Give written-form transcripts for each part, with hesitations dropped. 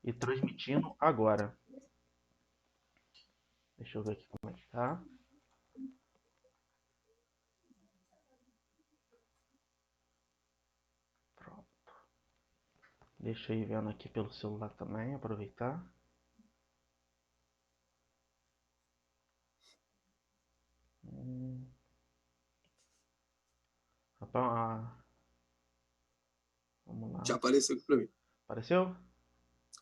e transmitindo agora. Deixa eu ver aqui como é que tá. Pronto. Deixa eu ir vendo aqui pelo celular também, aproveitar. Rapaz, vamos Já lá. apareceu aqui para mim. Apareceu?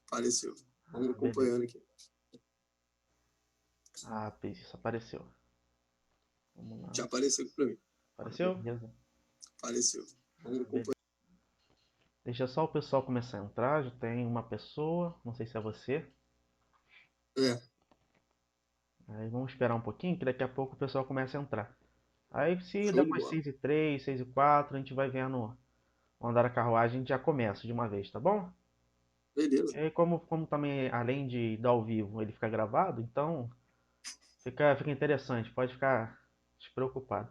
Apareceu. Vamos Ah, beleza. acompanhando aqui. Ah, isso apareceu. Vamos Já lá. apareceu aqui para mim. Apareceu? Beleza. Apareceu. Vamos Ah, beleza. acompanhar. Deixa só o pessoal começar a entrar. Já tem uma pessoa. Não sei se é você. É, Aí vamos esperar um pouquinho, que daqui a pouco o pessoal começa a entrar. Aí se show de depois bola. 6:03, 6:04, a gente vai vendo o andar da carruagem, a gente já começa de uma vez, tá bom? E Beleza. aí como também, além de dar ao vivo, ele fica gravado, então fica interessante, pode ficar despreocupado.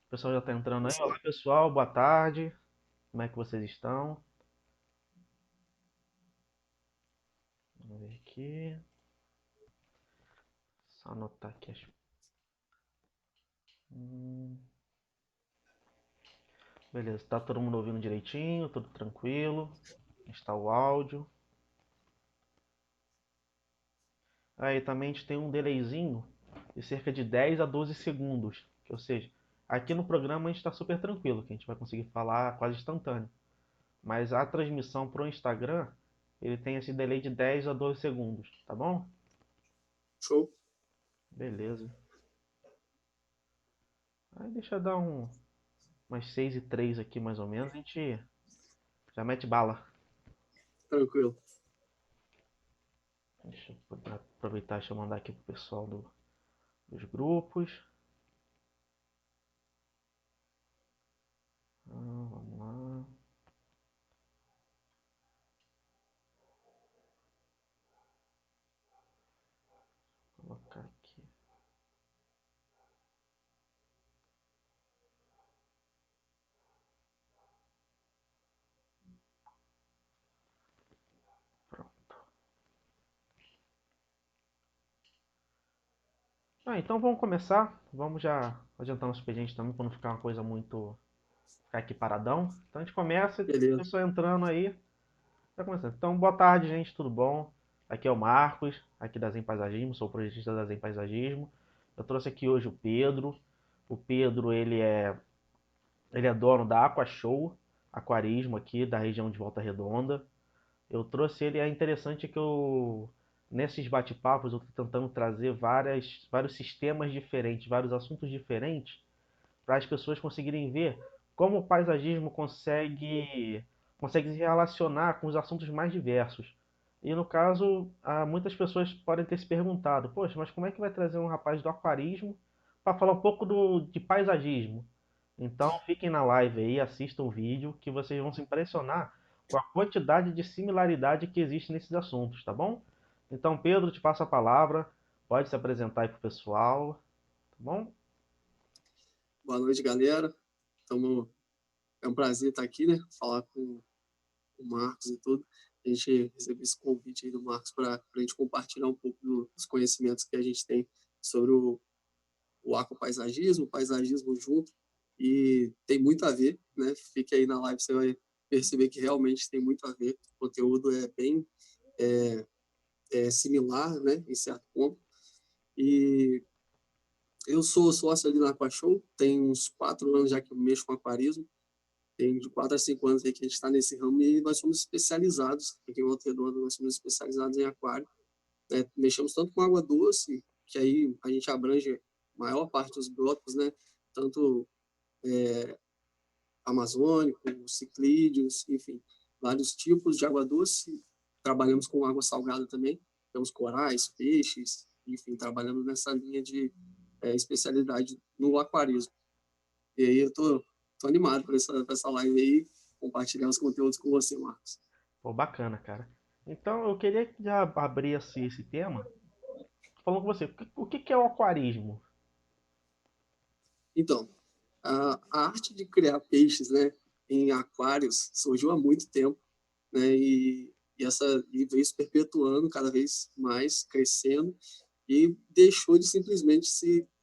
O pessoal já tá entrando aí. Isso Olá aí. pessoal, boa tarde. Como é que vocês estão? Vamos ver aqui. Só anotar aqui as. Hum, Beleza, tá todo mundo ouvindo direitinho, tudo tranquilo. Está o áudio. Aí também a gente tem um delayzinho de cerca de 10 a 12 segundos. Ou seja, aqui no programa a gente está super tranquilo, que a gente vai conseguir falar quase instantâneo. Mas a transmissão para o Instagram, ele tem esse delay de 10 a 12 segundos, tá bom? Show. Beleza. Aí deixa eu dar umas 6:03 aqui mais ou menos, a gente já mete bala. Tranquilo. Deixa eu aproveitar, deixa eu mandar aqui pro pessoal dos grupos. Vamos lá. Vou colocar aqui. Pronto. Então vamos começar. Vamos já adiantar nosso expediente também, para não ficar uma coisa muito. Ficar aqui paradão. Então a gente começa, a Beleza. pessoa entrando aí. Tá começando. Então, boa tarde, gente, tudo bom? Aqui é o Marcos, aqui da Zen Paisagismo, sou o projetista da Zen Paisagismo. Eu trouxe aqui hoje o Pedro. O Pedro, ele é dono da Aqua Show, aquarismo aqui da região de Volta Redonda. Eu trouxe ele, é interessante que nesses bate-papos eu estou tentando trazer vários sistemas diferentes, vários assuntos diferentes, para as pessoas conseguirem ver como o paisagismo consegue se relacionar com os assuntos mais diversos. E no caso, muitas pessoas podem ter se perguntado: poxa, mas como é que vai trazer um rapaz do aquarismo para falar um pouco de paisagismo? Então fiquem na live aí, assistam o vídeo, que vocês vão se impressionar com a quantidade de similaridade que existe nesses assuntos, tá bom? Então, Pedro, te passo a palavra, pode se apresentar aí pro pessoal, tá bom? Boa noite, galera. Tamo... É um prazer estar aqui, né? Falar com o Marcos e tudo. A gente recebeu esse convite aí do Marcos para a gente compartilhar um pouco dos conhecimentos que a gente tem sobre o aquapaisagismo, o paisagismo junto. E tem muito a ver, né? Fique aí na live, você vai perceber que realmente tem muito a ver. O conteúdo é bem é, similar, né? Em certo ponto. E eu sou sócio ali na Aquashow, tem uns 4 anos já que eu mexo com aquarismo, tem de 4 a 5 anos aí que a gente está nesse ramo e nós somos especializados, aqui em Volta Redonda nós somos especializados em aquário, né? Mexemos tanto com água doce, que aí a gente abrange a maior parte dos biótopos, né? Tanto amazônico, ciclídeos, enfim, vários tipos de água doce, trabalhamos com água salgada também, temos corais, peixes, enfim, trabalhando nessa linha de especialidade no aquarismo. E aí eu tô animado por essa live aí, compartilhar os conteúdos com você, Marcos. Pô, bacana, cara. Então, eu queria já abrir esse tema falando com você, o que é o aquarismo? Então, a arte de criar peixes, né, em aquários surgiu há muito tempo, né, e e veio se perpetuando cada vez mais, crescendo, e deixou de simplesmente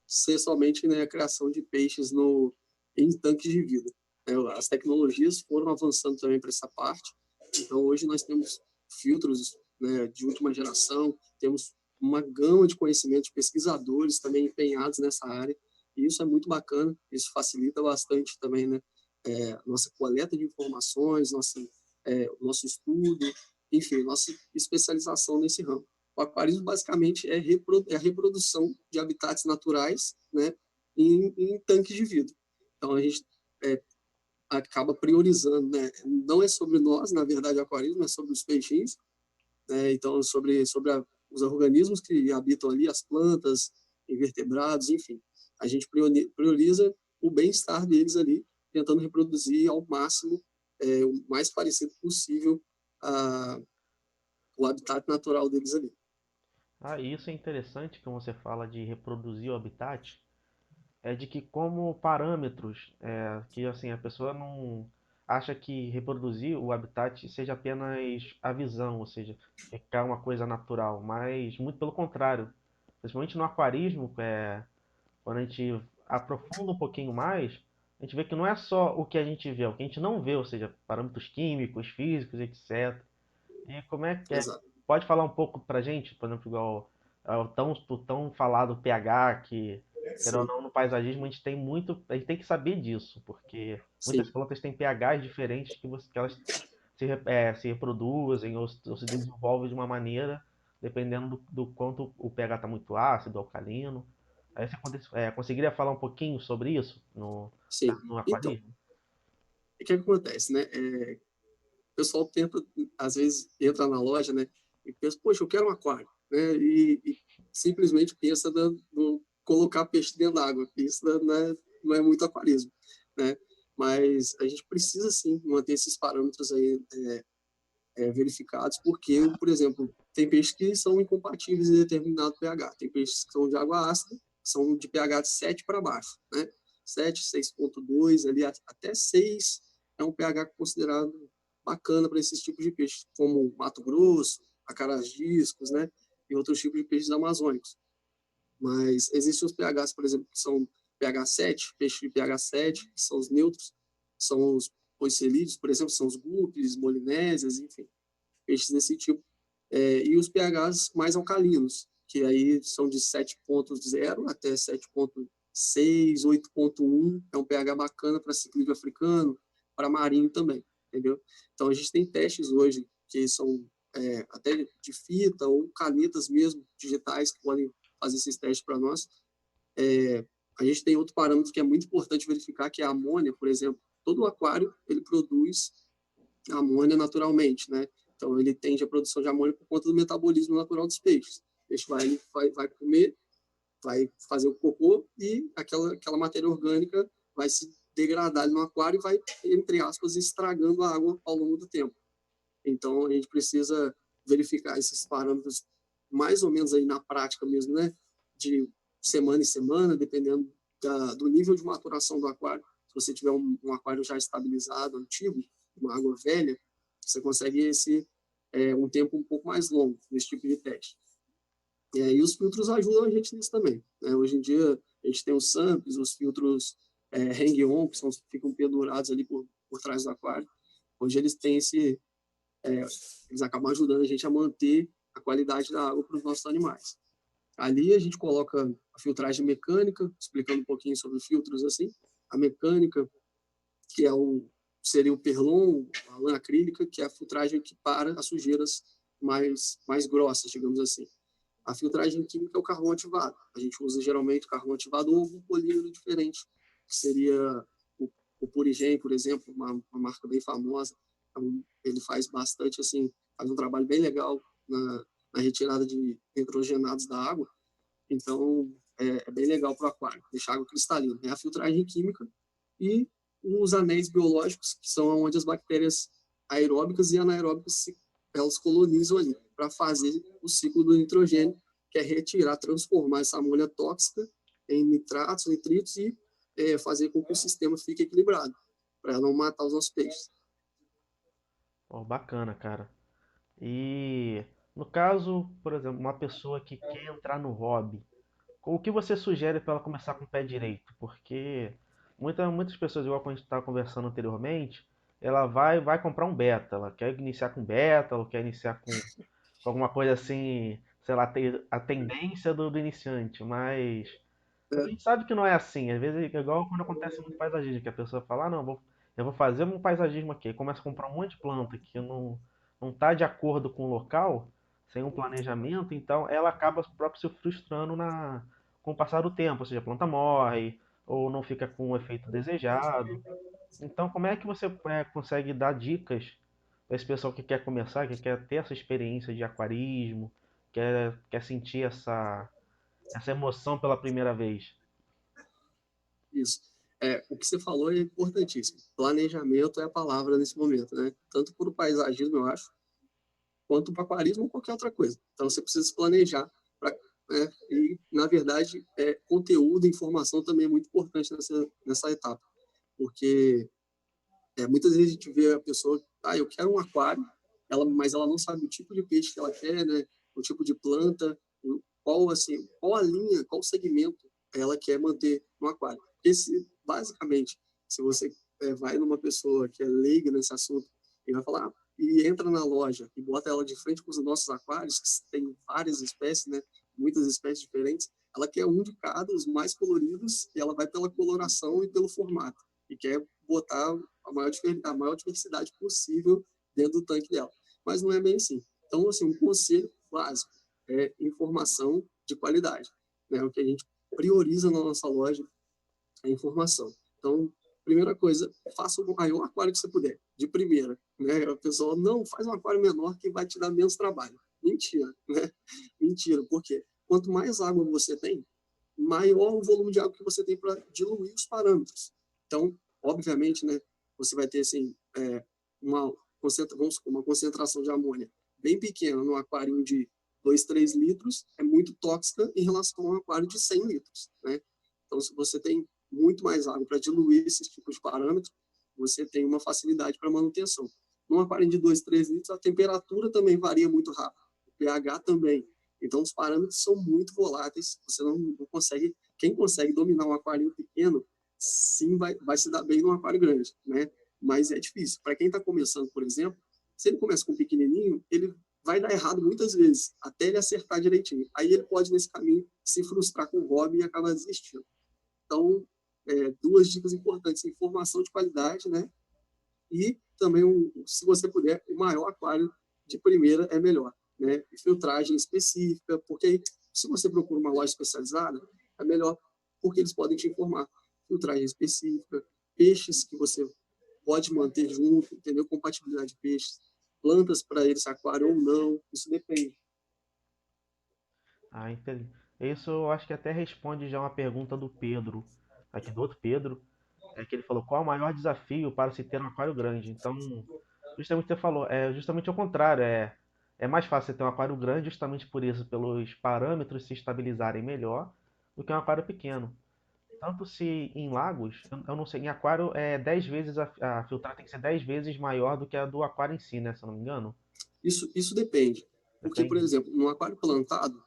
ser somente, né, a criação de peixes em tanques de vidro. As tecnologias foram avançando também para essa parte. Então, hoje nós temos filtros, né, de última geração, temos uma gama de conhecimentos, de pesquisadores também empenhados nessa área, e isso é muito bacana, isso facilita bastante também, né, nossa coleta de informações, nosso estudo, enfim, nossa especialização nesse ramo. O aquarismo, basicamente, é a reprodução de habitats naturais, né, em tanques de vidro. Então, a gente é, acaba priorizando, né? Não é sobre nós, na verdade, o aquarismo é sobre os peixinhos, né? Então, os organismos que habitam ali, as plantas, invertebrados, enfim. A gente prioriza o bem-estar deles ali, tentando reproduzir ao máximo, o mais parecido possível, a, o habitat natural deles ali. Ah, e isso é interessante que você fala de reproduzir o habitat, é de que como parâmetros, que assim a pessoa não acha que reproduzir o habitat seja apenas a visão, ou seja, ficar uma coisa natural, mas muito pelo contrário. Principalmente no aquarismo, quando a gente aprofunda um pouquinho mais, a gente vê que não é só o que a gente vê, é o que a gente não vê, ou seja, parâmetros químicos, físicos, etc. E como é que é? Exato. Pode falar um pouco pra gente, por exemplo, igual o tão falado pH, que, quer ou Sim, não, no paisagismo a gente tem que saber disso, porque muitas sim, plantas têm pHs diferentes que elas se reproduzem ou se desenvolvem de uma maneira, dependendo do quanto o pH está muito ácido, alcalino. Aí você conseguiria falar um pouquinho sobre isso sim. no Então, aquarismo? o que acontece, né? O pessoal tenta, às vezes, entra na loja, né? E pensa, poxa, eu quero um aquário, né? E simplesmente pensa no colocar peixe dentro d'água. Isso não é muito aquarismo, né? Mas a gente precisa, sim, manter esses parâmetros aí verificados, porque, por exemplo, tem peixes que são incompatíveis em determinado pH. Tem peixes que são de água ácida, que são de pH de 7 para baixo, né? 7, 6,2, ali até 6 é um pH considerado bacana para esses tipos de peixes, como Mato Grosso, acarajiscos, né? E outros tipos de peixes amazônicos. Mas existem os pHs, por exemplo, que são pH 7, peixe de pH 7, que são os neutros, são os poicelídeos, por exemplo, são os guppies, molinésias, enfim, peixes desse tipo. E os pHs mais alcalinos, que aí são de 7,0 até 7,6, 8,1, é um pH bacana para ciclídeo africano, para marinho também, entendeu? Então a gente tem testes hoje que são até de fita ou canetas mesmo, digitais, que podem fazer esses testes para nós. A gente tem outro parâmetro que é muito importante verificar, que é a amônia, por exemplo. Todo aquário, ele produz amônia naturalmente, né? Então, ele tende à produção de amônia por conta do metabolismo natural dos peixes. O peixe vai comer, vai fazer o cocô e aquela matéria orgânica vai se degradar no aquário e vai, entre aspas, estragando a água ao longo do tempo. Então, a gente precisa verificar esses parâmetros mais ou menos aí na prática mesmo, né? De semana em semana, dependendo do nível de maturação do aquário. Se você tiver um aquário já estabilizado, antigo, uma água velha, você consegue um tempo um pouco mais longo nesse tipo de teste. E os filtros ajudam a gente nisso também, né? Hoje em dia, a gente tem os SAMPs, os filtros hang-on, que ficam pendurados ali por trás do aquário. Hoje eles têm eles acabam ajudando a gente a manter a qualidade da água para os nossos animais. Ali a gente coloca a filtragem mecânica, explicando um pouquinho sobre filtros assim. A mecânica, que seria o perlon, a lã acrílica, que é a filtragem que para as sujeiras mais grossas, digamos assim. A filtragem química é o carvão ativado. A gente usa geralmente carvão ativado ou algum polímero diferente, que seria o Purigen, por exemplo, uma marca bem famosa. Então, ele faz bastante, assim, faz um trabalho bem legal na retirada de nitrogenados da água. Então, é bem legal para o aquário, deixar água cristalina. É a filtragem química e os anéis biológicos, que são onde as bactérias aeróbicas e anaeróbicas elas colonizam ali, para fazer o ciclo do nitrogênio, que é retirar, transformar essa amônia tóxica em nitratos, nitritos e fazer com que o sistema fique equilibrado, para não matar os nossos peixes. Pô, bacana, cara. E no caso, por exemplo, uma pessoa que quer entrar no hobby, o que você sugere para ela começar com o pé direito? Porque muitas pessoas, igual quando a gente estava conversando anteriormente, ela vai comprar um beta, ela quer iniciar com beta, ela quer iniciar com alguma coisa assim, sei lá, ter a tendência do iniciante, mas a É, gente sabe que não é assim. Às vezes é igual quando acontece muito paisagismo, que a pessoa fala, ah, não, eu vou fazer um paisagismo aqui, aí começa a comprar um monte de planta que não está de acordo com o local, sem um planejamento, então ela acaba próprio se frustrando com o passar do tempo, ou seja, a planta morre, ou não fica com o efeito desejado. Então, como é que você consegue dar dicas para esse pessoal que quer começar, que quer ter essa experiência de aquarismo, quer sentir essa emoção pela primeira vez? isso. O que você falou é importantíssimo. Planejamento é a palavra nesse momento, né? Tanto para o paisagismo, eu acho, quanto para o aquarismo ou qualquer outra coisa. Então, você precisa se planejar. Pra, e, na verdade, conteúdo e informação também é muito importante nessa etapa. Porque muitas vezes a gente vê a pessoa, eu quero um aquário, mas ela não sabe o tipo de peixe que ela quer, né? O tipo de planta, qual a linha, qual o segmento ela quer manter no aquário. Basicamente, se você vai numa pessoa que é leiga nesse assunto e vai falar, e entra na loja e bota ela de frente com os nossos aquários, que tem várias espécies, né? Muitas espécies diferentes, ela quer um de cada, os mais coloridos, e ela vai pela coloração e pelo formato. E quer botar a maior diversidade possível dentro do tanque dela. Mas não é bem assim. Então, assim, um conselho básico é informação de qualidade. Né? O que a gente prioriza na nossa loja é informação. Então, primeira coisa, faça o maior aquário que você puder, de primeira. Né? A pessoa não faz um aquário menor que vai te dar menos trabalho. Mentira, né? Mentira, por quê? Quanto mais água você tem, maior o volume de água que você tem para diluir os parâmetros. Então, obviamente, né, você vai ter assim, uma, uma concentração de amônia bem pequena no aquário de 2, 3 litros, é muito tóxica em relação a um aquário de 100 litros. Né? Então, se você tem muito mais água para diluir esses tipos de parâmetros, você tem uma facilidade para manutenção. Num aquário de 2, 3 litros, a temperatura também varia muito rápido, o pH também. Então, os parâmetros são muito voláteis, você não consegue. Quem consegue dominar um aquário pequeno, sim, vai se dar bem num aquário grande, né? Mas é difícil. Para quem está começando, por exemplo, se ele começa com um pequenininho, ele vai dar errado muitas vezes, até ele acertar direitinho. Aí ele pode, nesse caminho, se frustrar com o hobby e acabar desistindo. Então, duas dicas importantes: informação de qualidade, né? E também, se você puder, o maior aquário de primeira é melhor, né? E filtragem específica, porque aí, se você procura uma loja especializada, é melhor porque eles podem te informar. Filtragem específica, peixes que você pode manter junto, entendeu? Compatibilidade de peixes, plantas para esse aquário ou não, isso depende. Ah, entendi. Isso eu acho que até responde já uma pergunta do Pedro, aqui do outro Pedro, que ele falou qual é o maior desafio para se ter um aquário grande. Então, justamente o que você falou, é justamente o contrário, é mais fácil você ter um aquário grande justamente por isso, pelos parâmetros se estabilizarem melhor do que um aquário pequeno. Tanto se em lagos, eu não sei, em aquário é 10 vezes, a filtragem tem que ser 10 vezes maior do que a do aquário em si, né? Se eu não me engano. Isso depende. Porque, por Depende. exemplo, no aquário plantado,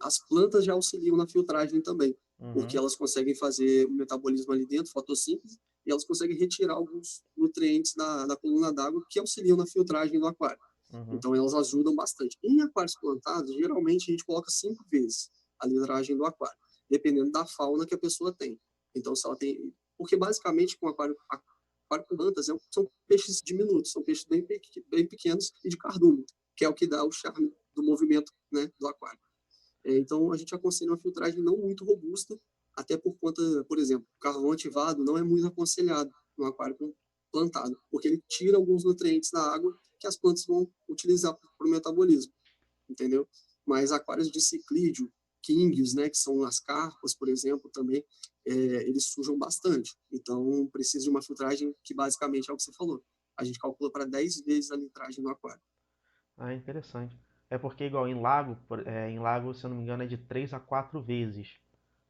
as plantas já auxiliam na filtragem também, porque Uhum, elas conseguem fazer o metabolismo ali dentro, fotossíntese, e elas conseguem retirar alguns nutrientes da coluna d'água que auxiliam na filtragem do aquário. uhum. Então, elas ajudam bastante. Em aquários plantados, geralmente a gente coloca 5 vezes a litragem do aquário, dependendo da fauna que a pessoa tem. Então, se ela tem. Porque, basicamente, com aquário com plantas são peixes diminutos, são peixes bem pequenos e de cardume, que é o que dá o charme do movimento, né, do aquário. Então, a gente aconselha uma filtragem não muito robusta, até por conta, por exemplo, o carvão ativado não é muito aconselhado no aquário plantado, porque ele tira alguns nutrientes da água que as plantas vão utilizar para o metabolismo, entendeu? Mas aquários de ciclídeo, kingios, né, que são as carpas, por exemplo, também, eles sujam bastante. Então, precisa de uma filtragem que basicamente é o que você falou. A gente calcula para 10 vezes a litragem no aquário. Ah, interessante. É porque, igual em lago, se eu não me engano, é de 3 a 4 vezes,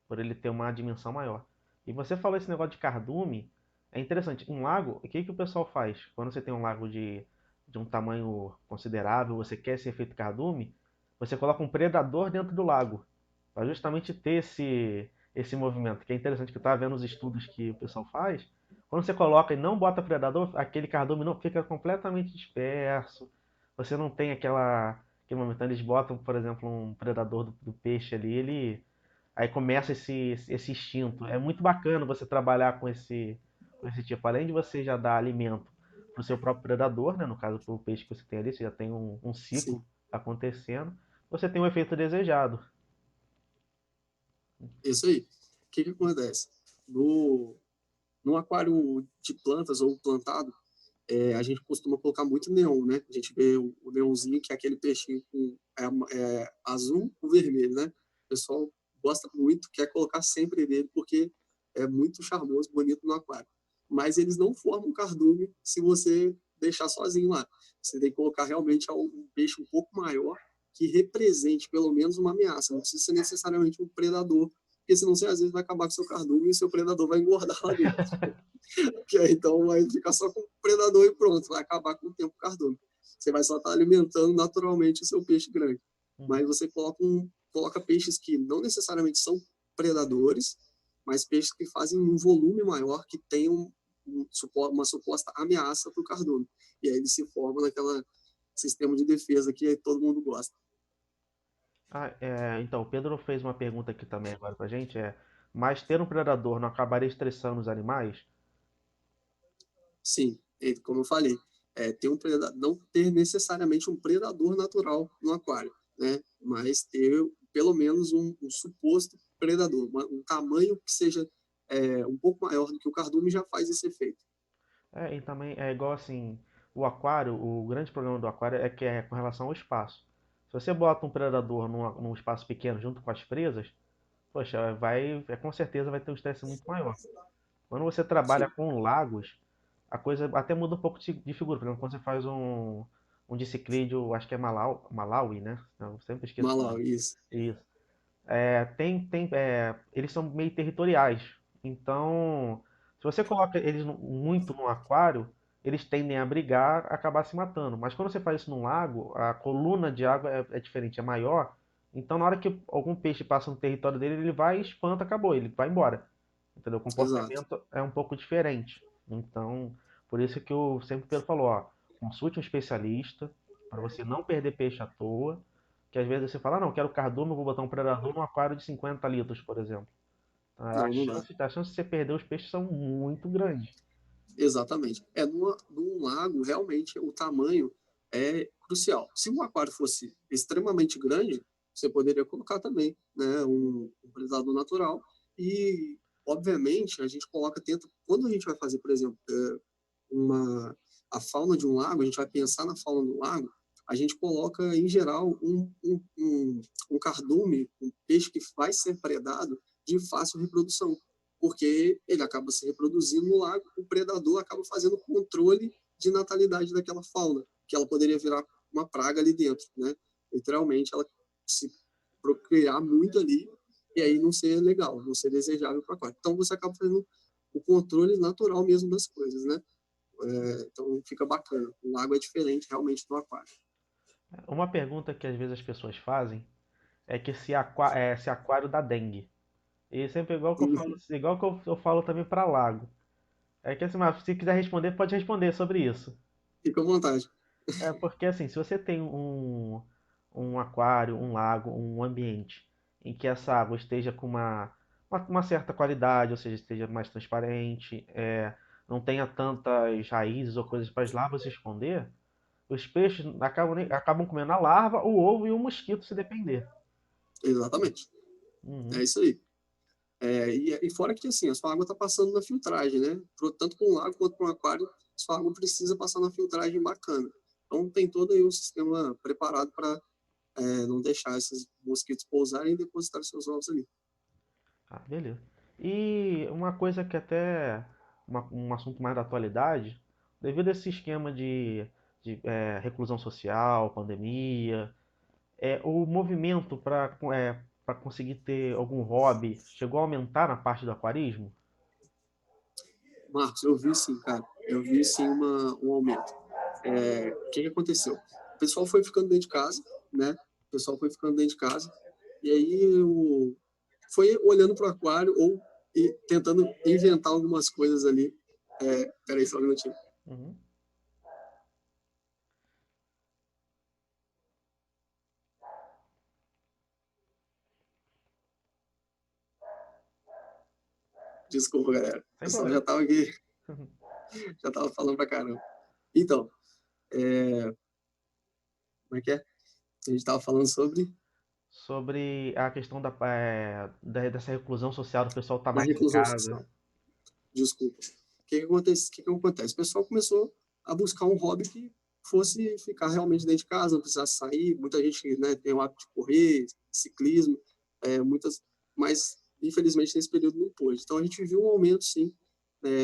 por ele ter uma dimensão maior. E você falou esse negócio de cardume, é interessante. Em lago, o que que o pessoal faz? Quando você tem um lago de um tamanho considerável, você quer esse efeito cardume, você coloca um predador dentro do lago, para justamente ter esse movimento, que é interessante que eu estava vendo os estudos que o pessoal faz. Quando você coloca e não bota predador, aquele cardume não fica completamente disperso. Você não tem aquele momento. Eles botam, por exemplo, um predador do peixe ali, ele aí começa esse instinto. É muito bacana você trabalhar com esse tipo, além de você já dar alimento para o seu próprio predador, né? No caso, para o peixe que você tem ali, você já tem um ciclo Sim, acontecendo. Você tem o efeito desejado. isso aí. O que acontece? No, no aquário de plantas ou plantado, a gente costuma colocar muito neon, né? A gente vê o neonzinho, que é aquele peixinho com azul com vermelho, né? O pessoal gosta muito, quer colocar sempre nele, porque é muito charmoso, bonito no aquário. Mas eles não formam cardume se você deixar sozinho lá. Você tem que colocar realmente um peixe um pouco maior que represente pelo menos uma ameaça. Não precisa ser necessariamente um predador, porque senão você às vezes vai acabar com o seu cardume e o seu predador vai engordar lá dentro. Que aí, então vai ficar só com o predador e pronto, vai acabar com o tempo cardume. Você vai só estar alimentando naturalmente o seu peixe grande. Uhum. Mas você coloca peixes que não necessariamente são predadores, mas peixes que fazem um volume maior, que tem uma suposta ameaça para o cardume. E aí ele se forma naquele sistema de defesa que todo mundo gosta. Então, o Pedro fez uma pergunta aqui também agora pra gente, mas ter um predador não acabaria estressando os animais? Sim, como eu falei, ter um predador, não ter necessariamente um predador natural no aquário, né? Mas ter pelo menos um suposto predador, um tamanho que seja um pouco maior do que o cardume já faz esse efeito. E também é igual assim, o aquário, o grande problema do aquário é que é com relação ao espaço. Se você bota um predador num espaço pequeno junto com as presas, poxa, com certeza vai ter um estresse muito maior. Quando você trabalha Sim, com lagos, a coisa até muda um pouco de figura. Por exemplo, quando você faz um disciclídeo, acho que é Malawi, né? Eu sempre esqueço o nome. Malau, isso. Isso. Eles são meio territoriais. Então, se você coloca eles muito no aquário, eles tendem a brigar, a acabar se matando. Mas quando você faz isso num lago, a coluna de água é diferente, é maior. Então, na hora que algum peixe passa no território dele, ele vai, espanta, acabou, ele vai embora. Entendeu? O Exato. comportamento é um pouco diferente. Então, por isso que eu sempre Pedro falou, ó, consulte um especialista para você não perder peixe à toa. Que às vezes você fala, ah, não, quero cardume, eu vou botar um predador num aquário de 50 litros, por exemplo. A Não, não dá. chance, a chance de você perder os peixes são muito grandes. Exatamente. Num lago, realmente, o tamanho é crucial. Se o aquário fosse extremamente grande, você poderia colocar também, né, um predador natural. E, obviamente, a gente tenta, quando a gente vai fazer, por exemplo, uma, a fauna de um lago, a gente vai pensar na fauna do lago, a gente coloca, em geral, um cardume, um peixe que vai ser predado de fácil reprodução, porque ele acaba se reproduzindo no lago, o predador acaba fazendo controle de natalidade daquela fauna, que ela poderia virar uma praga ali dentro, né? Literalmente, ela se procriar muito ali e aí não ser legal, não ser desejável para a aquário. Então, você acaba fazendo o controle natural mesmo das coisas, né? Então fica bacana. O lago é diferente realmente do aquário. Uma pergunta que às vezes as pessoas fazem é que se aquário dá dengue. E sempre igual que eu falo, Uhum. igual que eu falo também para lago. É que assim, mas se quiser responder, pode responder sobre isso. Fica à vontade. É porque assim, se você tem um aquário, um lago, um ambiente em que essa água esteja com uma certa qualidade, ou seja, esteja mais transparente, não tenha tantas raízes ou coisas para as larvas se esconder, os peixes acabam comendo a larva, o ovo e o mosquito, se depender. Exatamente. É Uhum. isso aí. E fora que assim, a sua água está passando na filtragem, né? Tanto para um lago quanto para um aquário, a sua água precisa passar na filtragem bacana. Então tem todo aí um sistema preparado para não deixar esses mosquitos pousarem e depositar seus ovos ali. Ah, beleza. E uma coisa que até um assunto mais da atualidade, devido a esse esquema de reclusão social, pandemia, o movimento para conseguir ter algum hobby chegou a aumentar na parte do aquarismo? Marcos, eu vi sim, cara. Eu vi sim um aumento. O que aconteceu? O pessoal foi ficando dentro de casa, né? O pessoal foi ficando dentro de casa, e aí foi olhando para o aquário ou tentando inventar algumas coisas ali. Peraí, só um minutinho. Uhum. Desculpa, galera. O Sem pessoal já problema. estava aqui, já estava falando para caramba. Então, como é que é? A gente estava falando sobre Sobre a questão dessa reclusão social, do pessoal estar da mais em reclusão casa. social. Desculpa. O que acontece? O pessoal começou a buscar um hobby que fosse ficar realmente dentro de casa, não precisasse sair. Muita gente, né, tem o hábito de correr, ciclismo, mas infelizmente nesse período não pôde. Então a gente viu um aumento, sim.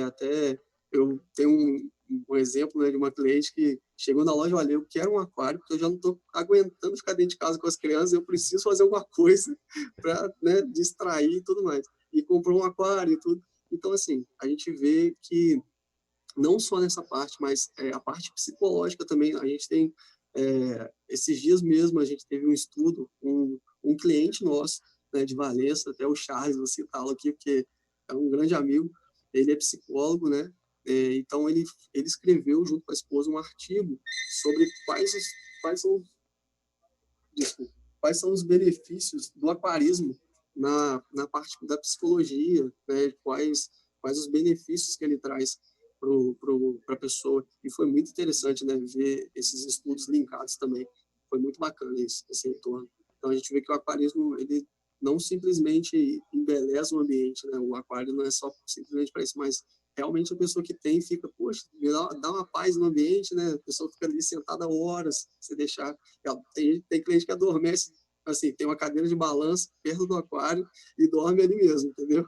Até eu tenho um exemplo, né, de uma cliente que chegou na loja, olha, eu quero um aquário, porque eu já não estou aguentando ficar dentro de casa com as crianças, eu preciso fazer alguma coisa para, né, distrair e tudo mais. E comprou um aquário e tudo. Então, assim, a gente vê que não só nessa parte, mas a parte psicológica também, a gente tem, esses dias mesmo, a gente teve um estudo, um cliente nosso, né, de Valença, até o Charles, vou citá-lo aqui, porque é um grande amigo, ele é psicólogo, né, então ele escreveu junto com a esposa um artigo sobre quais são, desculpa, quais são os benefícios do aquarismo na parte da psicologia, né? Quais os benefícios que ele traz para a pessoa. E foi muito interessante, né, ver esses estudos linkados também. Foi muito bacana esse retorno. Então a gente vê que o aquarismo, ele não simplesmente embeleza o ambiente, né? O aquário não é só simplesmente para isso, mas realmente a pessoa que tem fica, poxa, dá uma paz no ambiente, né? A pessoa fica ali sentada horas, se deixar. Tem cliente que adormece, assim, tem uma cadeira de balanço perto do aquário e dorme ali mesmo, entendeu?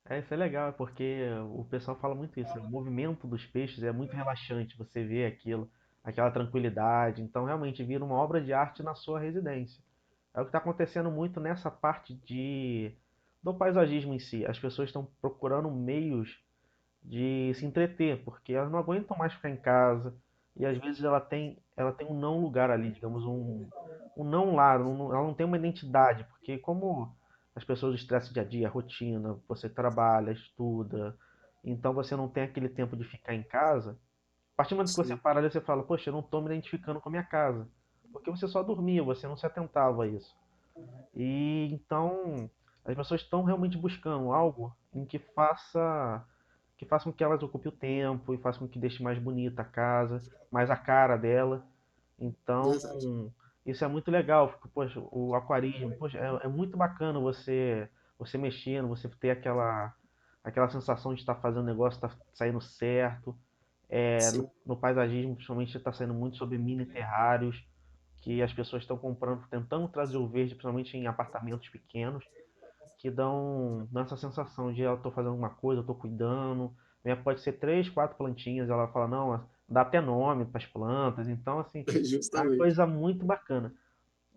Isso é legal, porque o pessoal fala muito isso, né? O movimento dos peixes é muito relaxante, você vê aquilo, aquela tranquilidade, então realmente vira uma obra de arte na sua residência. É o que está acontecendo muito nessa parte do paisagismo em si. As pessoas estão procurando meios de se entreter, porque elas não aguentam mais ficar em casa, e às vezes ela tem um não lugar ali, digamos, um não lar, ela não tem uma identidade, porque como as pessoas estressam dia a dia, a rotina, você trabalha, estuda, então você não tem aquele tempo de ficar em casa. A partir do momento que você Sim, para ali, você fala, poxa, eu não estou me identificando com a minha casa, porque você só dormia, você não se atentava a isso. E então as pessoas estão realmente buscando algo em que faça com que elas ocupem o tempo e faça com que deixe mais bonita a casa, mais a cara dela. Então, verdade. isso é muito legal, porque, poxa, o aquarismo, poxa, é muito bacana você mexendo, você ter aquela sensação de estar fazendo o negócio, estar saindo certo. Sim, No paisagismo, principalmente, está saindo muito sobre mini terrários, que as pessoas estão comprando, tentando trazer o verde, principalmente em apartamentos pequenos, que dão essa sensação de eu estou fazendo alguma coisa, eu estou cuidando. Né? Pode ser três, quatro plantinhas, ela fala, não, dá até nome para as plantas. Então, assim, é uma justamente. coisa muito bacana.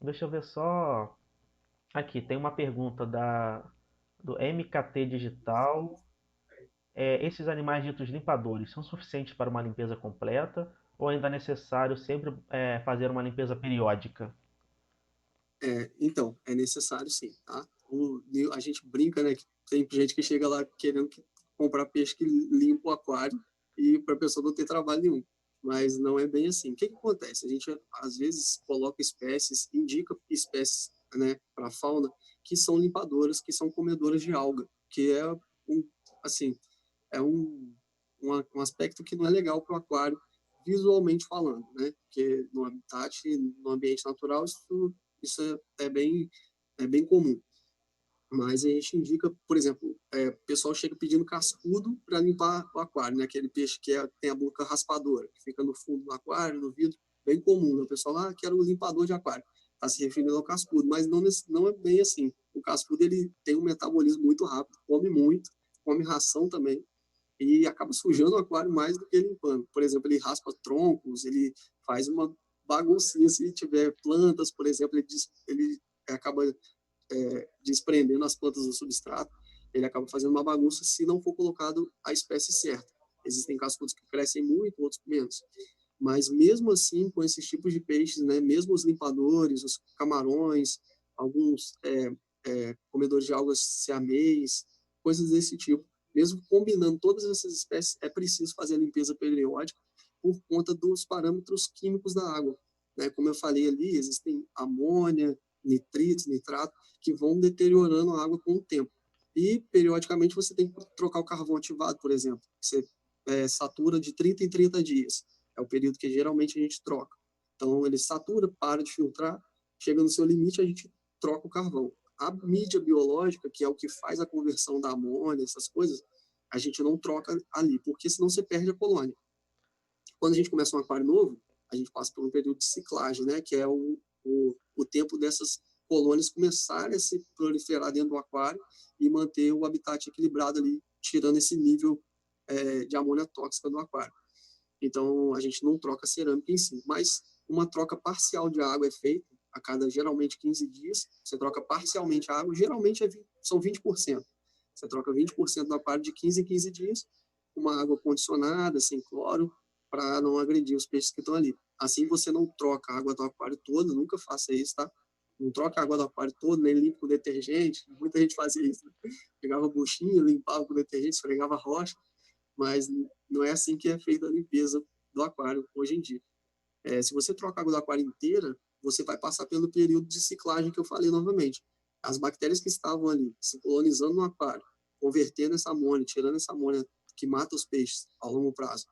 Deixa eu ver só. Aqui, tem uma pergunta do MKT Digital. Esses animais ditos limpadores são suficientes para uma limpeza completa ou ainda é necessário sempre fazer uma limpeza periódica? Então, é necessário sim, tá? A gente brinca, né, que tem gente que chega lá querendo comprar peixe que limpa o aquário e para a pessoa não ter trabalho nenhum. Mas não é bem assim. O que acontece? A gente, às vezes, coloca espécies, indica espécies, né, para a fauna, que são limpadoras, que são comedoras de alga, que assim, é um aspecto que não é legal para o aquário, visualmente falando, né? Porque no habitat, no ambiente natural, isso é bem comum. Mas a gente indica, por exemplo, o pessoal chega pedindo cascudo para limpar o aquário, né? Aquele peixe que tem a boca raspadora, que fica no fundo do aquário, no vidro, bem comum, né? O pessoal, quero um limpador de aquário. Está se referindo ao cascudo, mas não é bem assim. O cascudo, ele tem um metabolismo muito rápido, come muito, come ração também, e acaba sujando o aquário mais do que limpando. Por exemplo, ele raspa troncos, ele faz uma baguncinha, se tiver plantas, por exemplo, ele acaba desprendendo as plantas do substrato, ele acaba fazendo uma bagunça se não for colocado a espécie certa. Existem cascudos que crescem muito, outros menos. Mas mesmo assim, com esses tipos de peixes, né, mesmo os limpadores, os camarões, alguns comedores de algas siamês, coisas desse tipo, mesmo combinando todas essas espécies, é preciso fazer a limpeza periódica por conta dos parâmetros químicos da água, né? Como eu falei ali, existem amônia, nitritos, nitrato, que vão deteriorando a água com o tempo. E, periodicamente, você tem que trocar o carvão ativado, por exemplo. Você satura de 30 em 30 dias. É o período que geralmente a gente troca. Então, ele satura, para de filtrar, chega no seu limite, a gente troca o carvão. A mídia biológica, que é o que faz a conversão da amônia, essas coisas, a gente não troca ali, porque senão você perde a colônia. Quando a gente começa um aquário novo, a gente passa por um período de ciclagem, né, que é o tempo dessas colônias começarem a se proliferar dentro do aquário e manter o habitat equilibrado ali, tirando esse nível de amônia tóxica do aquário. Então, a gente não troca a cerâmica em si, mas uma troca parcial de água é feita a cada, geralmente, 15 dias. Você troca parcialmente a água, geralmente são 20%. Você troca 20% do aquário de 15 em 15 dias, uma água condicionada, sem cloro, para não agredir os peixes que estão ali. Assim você não troca a água do aquário toda, nunca faça isso, tá? Não troca a água do aquário todo, nem limpa com detergente. Muita gente fazia isso, né? Pegava buchinha, limpava com detergente, esfregava a rocha, mas não é assim que é feita a limpeza do aquário hoje em dia. Se você troca a água do aquário inteira, você vai passar pelo período de ciclagem que eu falei novamente. As bactérias que estavam ali se colonizando no aquário, convertendo essa amônia, tirando essa amônia que mata os peixes a longo prazo,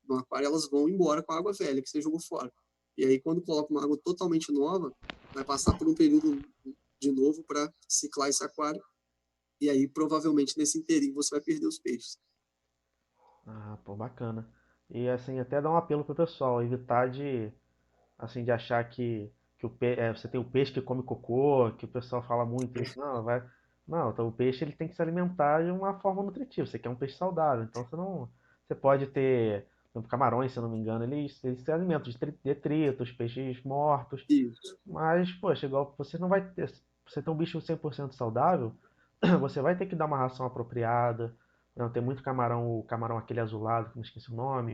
no aquário elas vão embora com a água velha que você jogou fora. E aí, quando coloca uma água totalmente nova, vai passar por um período de novo para ciclar esse aquário. E aí, provavelmente, nesse inteirinho, você vai perder os peixes. Ah, pô, bacana. E assim, até dar um apelo pro pessoal, evitar de, assim, de achar que você tem o peixe que come cocô, que o pessoal fala muito isso. Não, vai. Não, então o peixe ele tem que se alimentar de uma forma nutritiva. Você quer um peixe saudável, então você não. Você pode ter, por exemplo, camarões, se eu não me engano, eles se alimentam de detritos, peixes mortos. Isso, Mas, poxa, igual você não vai ter. Você tem um bicho 100% saudável, você vai ter que dar uma ração apropriada. Não, tem muito camarão, o camarão aquele azulado, que não esqueci o nome,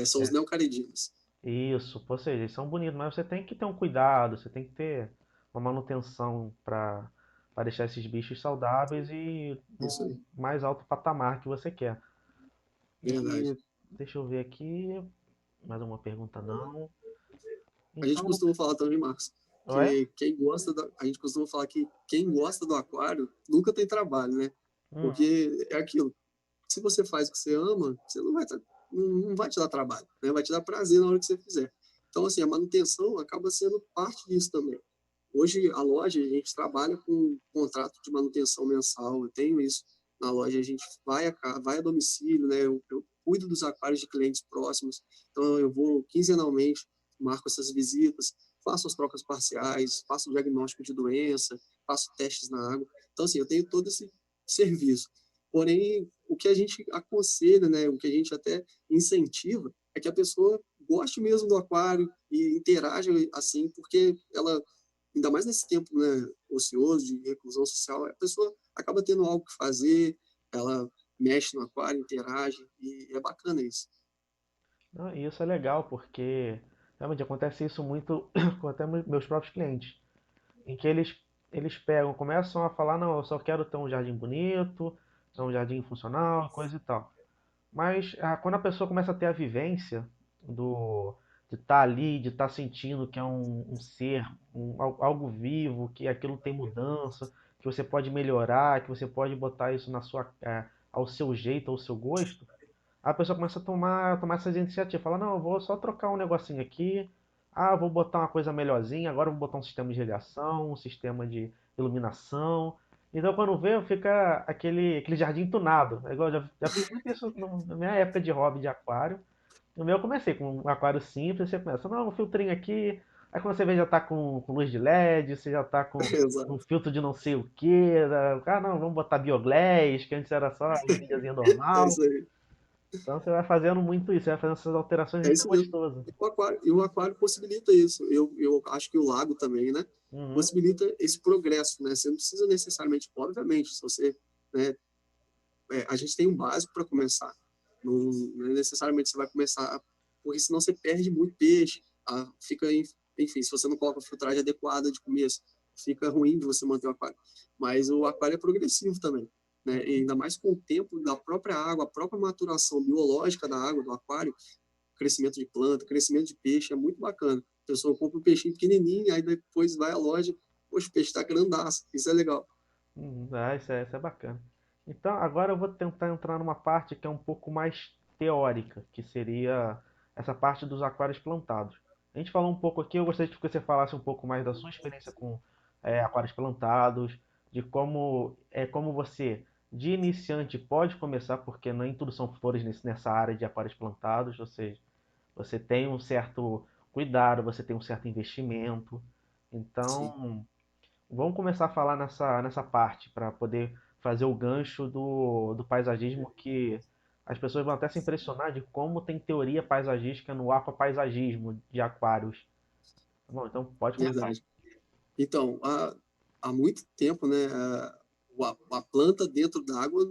são os neocaridinos. isso, ou seja, eles são bonitos, mas você tem que ter um cuidado, você tem que ter uma manutenção para deixar esses bichos saudáveis e Isso no aí, mais alto patamar que você quer. verdade. E deixa eu ver aqui, mais uma pergunta não. A gente Então, costuma falar também, Marcos, oi? a gente costuma falar que quem gosta do aquário nunca tem trabalho, né? Hum, Porque é aquilo, se você faz o que você ama, você não vai te dar trabalho, né? Vai te dar prazer na hora que você fizer. Então, assim, a manutenção acaba sendo parte disso também. Hoje, a loja, a gente trabalha com um contrato de manutenção mensal, eu tenho isso na loja, a gente vai a domicílio, né? Eu cuido dos aquários de clientes próximos, então eu vou quinzenalmente, marco essas visitas, faço as trocas parciais, faço o diagnóstico de doença, faço testes na água. Então, assim, eu tenho todo esse serviço. Porém, o que a gente aconselha, né, o que a gente até incentiva, é que a pessoa goste mesmo do aquário e interaja assim, porque ela, ainda mais nesse tempo, né, ocioso, de reclusão social, a pessoa acaba tendo algo que fazer, ela mexe no aquário, interage, e é bacana isso. não, e isso é legal, porque realmente acontece isso muito com até meus próprios clientes, em que eles pegam, começam a falar, não, eu só quero ter um jardim bonito, um jardim funcional, coisa e tal. Mas quando a pessoa começa a ter a vivência do, de estar ali, de estar sentindo que é um ser, algo vivo, que aquilo tem mudança, que você pode melhorar, que você pode botar isso ao seu jeito, ao seu gosto, a pessoa começa a tomar essas iniciativas. Fala, não, eu vou só trocar um negocinho aqui. Ah, vou botar uma coisa melhorzinha. Agora eu vou botar um sistema de irrigação, um sistema de iluminação. Então quando vê, fica aquele jardim tunado. É igual, já fiz muito isso na minha época de hobby de aquário. No meu eu comecei com um aquário simples, você começa, não, um filtrinho aqui. Aí quando você vê já tá com luz de LED, você já tá com um Exato. filtro de não sei o que. Ah, não, vamos botar bioglass, que antes era só a mídiazinha É normal. isso aí. Então você vai fazendo muito isso, você vai fazendo essas alterações, É muito isso mesmo. gostoso. E o aquário possibilita isso. Eu acho que o lago também, né? Uhum. Possibilita esse progresso, né? Você não precisa necessariamente, obviamente, se você, né, a gente tem um básico para começar. Não, não é necessariamente você vai começar. porque senão você perde muito peixe, enfim, se você não coloca a filtragem adequada de começo, fica ruim de você manter o aquário. Mas o aquário é progressivo também, né? E ainda mais com o tempo da própria água, a própria maturação biológica da água do aquário, crescimento de planta, crescimento de peixe, é muito bacana. A pessoa compra um peixinho pequenininho, aí depois vai à loja, poxa, o peixe está grandaço, isso é legal. Isso é bacana. Então, agora eu vou tentar entrar numa parte que é um pouco mais teórica, que seria essa parte dos aquários plantados. A gente falou um pouco aqui, eu gostaria que você falasse um pouco mais da sua experiência com aquários plantados, de como você, de iniciante, pode começar, porque nem tudo são flores nessa área de aquários plantados, ou seja, você tem um certo cuidado, você tem um certo investimento. Sim, Então, vamos começar a falar nessa parte para poder fazer o gancho do paisagismo que as pessoas vão até se impressionar de como tem teoria paisagística no aquapaisagismo de aquários. Tá bom, então pode começar. verdade. Então, há muito tempo, né, a planta dentro d'água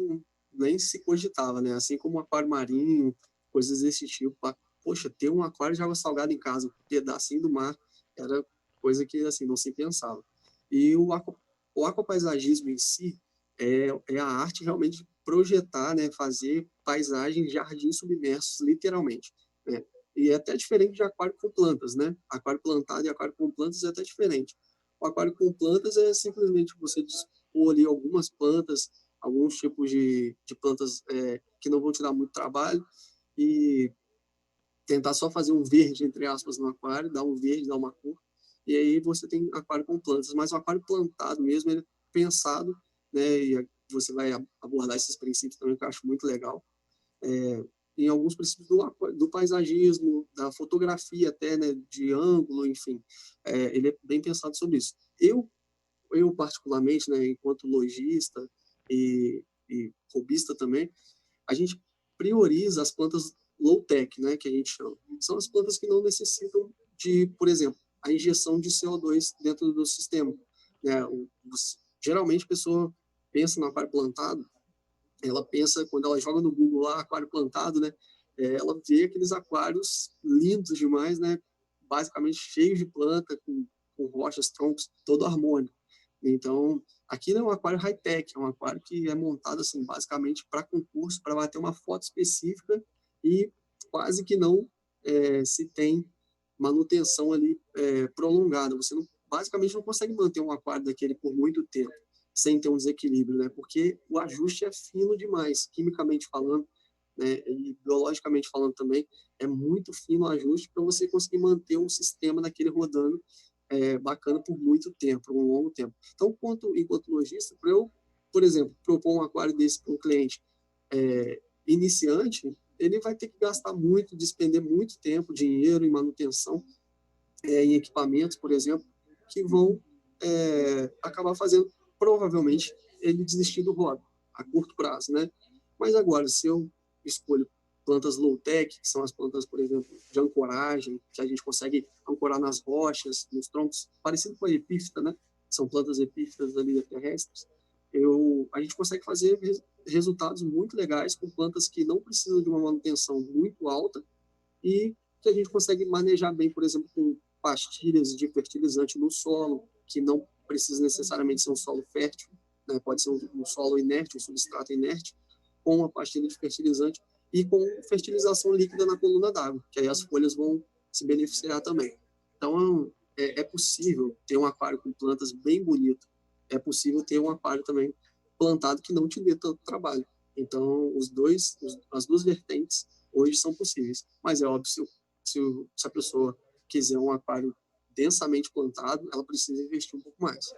nem se cogitava, né? Assim como o aquário marinho, coisas desse tipo. Poxa, ter um aquário de água salgada em casa, um pedacinho do mar, era coisa que assim não se pensava. E o aquapaisagismo em si é a arte realmente de projetar, né, fazer paisagens, jardins submersos, literalmente, né? E é até diferente de aquário com plantas, né? Aquário plantado e aquário com plantas é até diferente. O aquário com plantas é simplesmente você dispor ali algumas plantas, alguns tipos de plantas que não vão te dar muito trabalho e tentar só fazer um verde, entre aspas, no aquário, dar um verde, dar uma cor, e aí você tem aquário com plantas. Mas o aquário plantado mesmo, ele é pensado, né, e você vai abordar esses princípios também, que eu acho muito legal, em alguns princípios do paisagismo, da fotografia até, né, de ângulo, enfim, ele é bem pensado sobre isso. Eu particularmente, né, enquanto lojista e hobbyista também, a gente prioriza as plantas low-tech, né, que a gente chama. São as plantas que não necessitam de, por exemplo, a injeção de CO2 dentro do sistema. Né? Geralmente a pessoa pensa no aquário plantado, ela pensa, quando ela joga no Google lá, aquário plantado, né, ela vê aqueles aquários lindos demais, né, basicamente cheios de planta, com rochas, troncos, todo harmônico. Então, aqui não é um aquário high-tech, é um aquário que é montado assim, basicamente para concurso, para bater uma foto específica e quase que não se tem manutenção ali prolongada. Você não, basicamente não consegue manter um aquário daquele por muito tempo sem ter um desequilíbrio, né? Porque o ajuste é fino demais, quimicamente falando, né? E biologicamente falando também, é muito fino o ajuste para você conseguir manter um sistema daquele rodando bacana por muito tempo, por um longo tempo. Então, enquanto lojista, para eu, por exemplo, propor um aquário desse para um cliente iniciante, ele vai ter que gastar muito, despender muito tempo, dinheiro em manutenção, em equipamentos, por exemplo, que vão acabar fazendo, provavelmente, ele desistir do hobby a curto prazo, né? Mas agora, se eu escolho plantas low-tech, que são as plantas, por exemplo, de ancoragem, que a gente consegue ancorar nas rochas, nos troncos, parecido com a epífita, né? São plantas epífitas ali terrestres. A gente consegue fazer resultados muito legais com plantas que não precisam de uma manutenção muito alta e que a gente consegue manejar bem, por exemplo, com pastilhas de fertilizante no solo, que não precisa necessariamente ser um solo fértil, né? Pode ser um solo inerte, um substrato inerte, com uma pastilha de fertilizante e com fertilização líquida na coluna d'água, que aí as folhas vão se beneficiar também. Então, é possível ter um aquário com plantas bem bonito, é possível ter um aquário também plantado que não te dê tanto trabalho. Então, as duas vertentes hoje são possíveis. Mas é óbvio, se a pessoa quiser um aquário densamente plantado, ela precisa investir um pouco mais.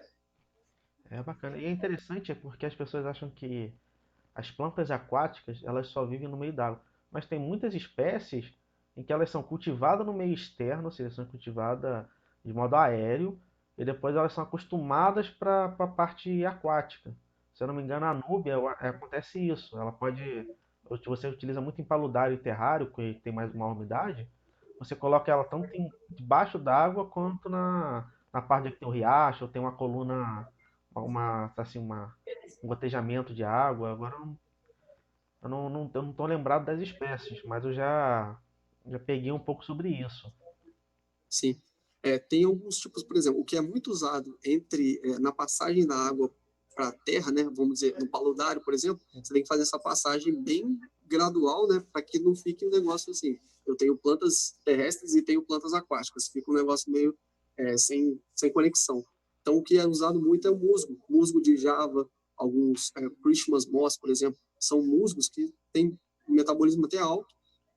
É bacana. E é interessante porque as pessoas acham que as plantas aquáticas, elas só vivem no meio d'água. Mas tem muitas espécies em que elas são cultivadas no meio externo, ou seja, são cultivadas de modo aéreo, e depois elas são acostumadas para a parte aquática. Se eu não me engano, a núbia acontece isso. Ela pode. Você utiliza muito em paludário e terrário, que tem mais uma umidade. Você coloca ela tanto debaixo d'água quanto na parte que tem o riacho, ou tem uma coluna, assim, um gotejamento de água. Agora eu não tô lembrado das espécies, mas eu já Já peguei um pouco sobre isso. Sim. Tem alguns tipos, por exemplo, o que é muito usado na passagem da água para a terra, né? Vamos dizer, no paludário, por exemplo, você tem que fazer essa passagem bem gradual, né? Para que não fique um negócio assim. Eu tenho plantas terrestres e tenho plantas aquáticas. Fica um negócio meio sem conexão. Então, o que é usado muito é o musgo de Java, alguns Christmas moss, por exemplo, são musgos que têm um metabolismo até alto,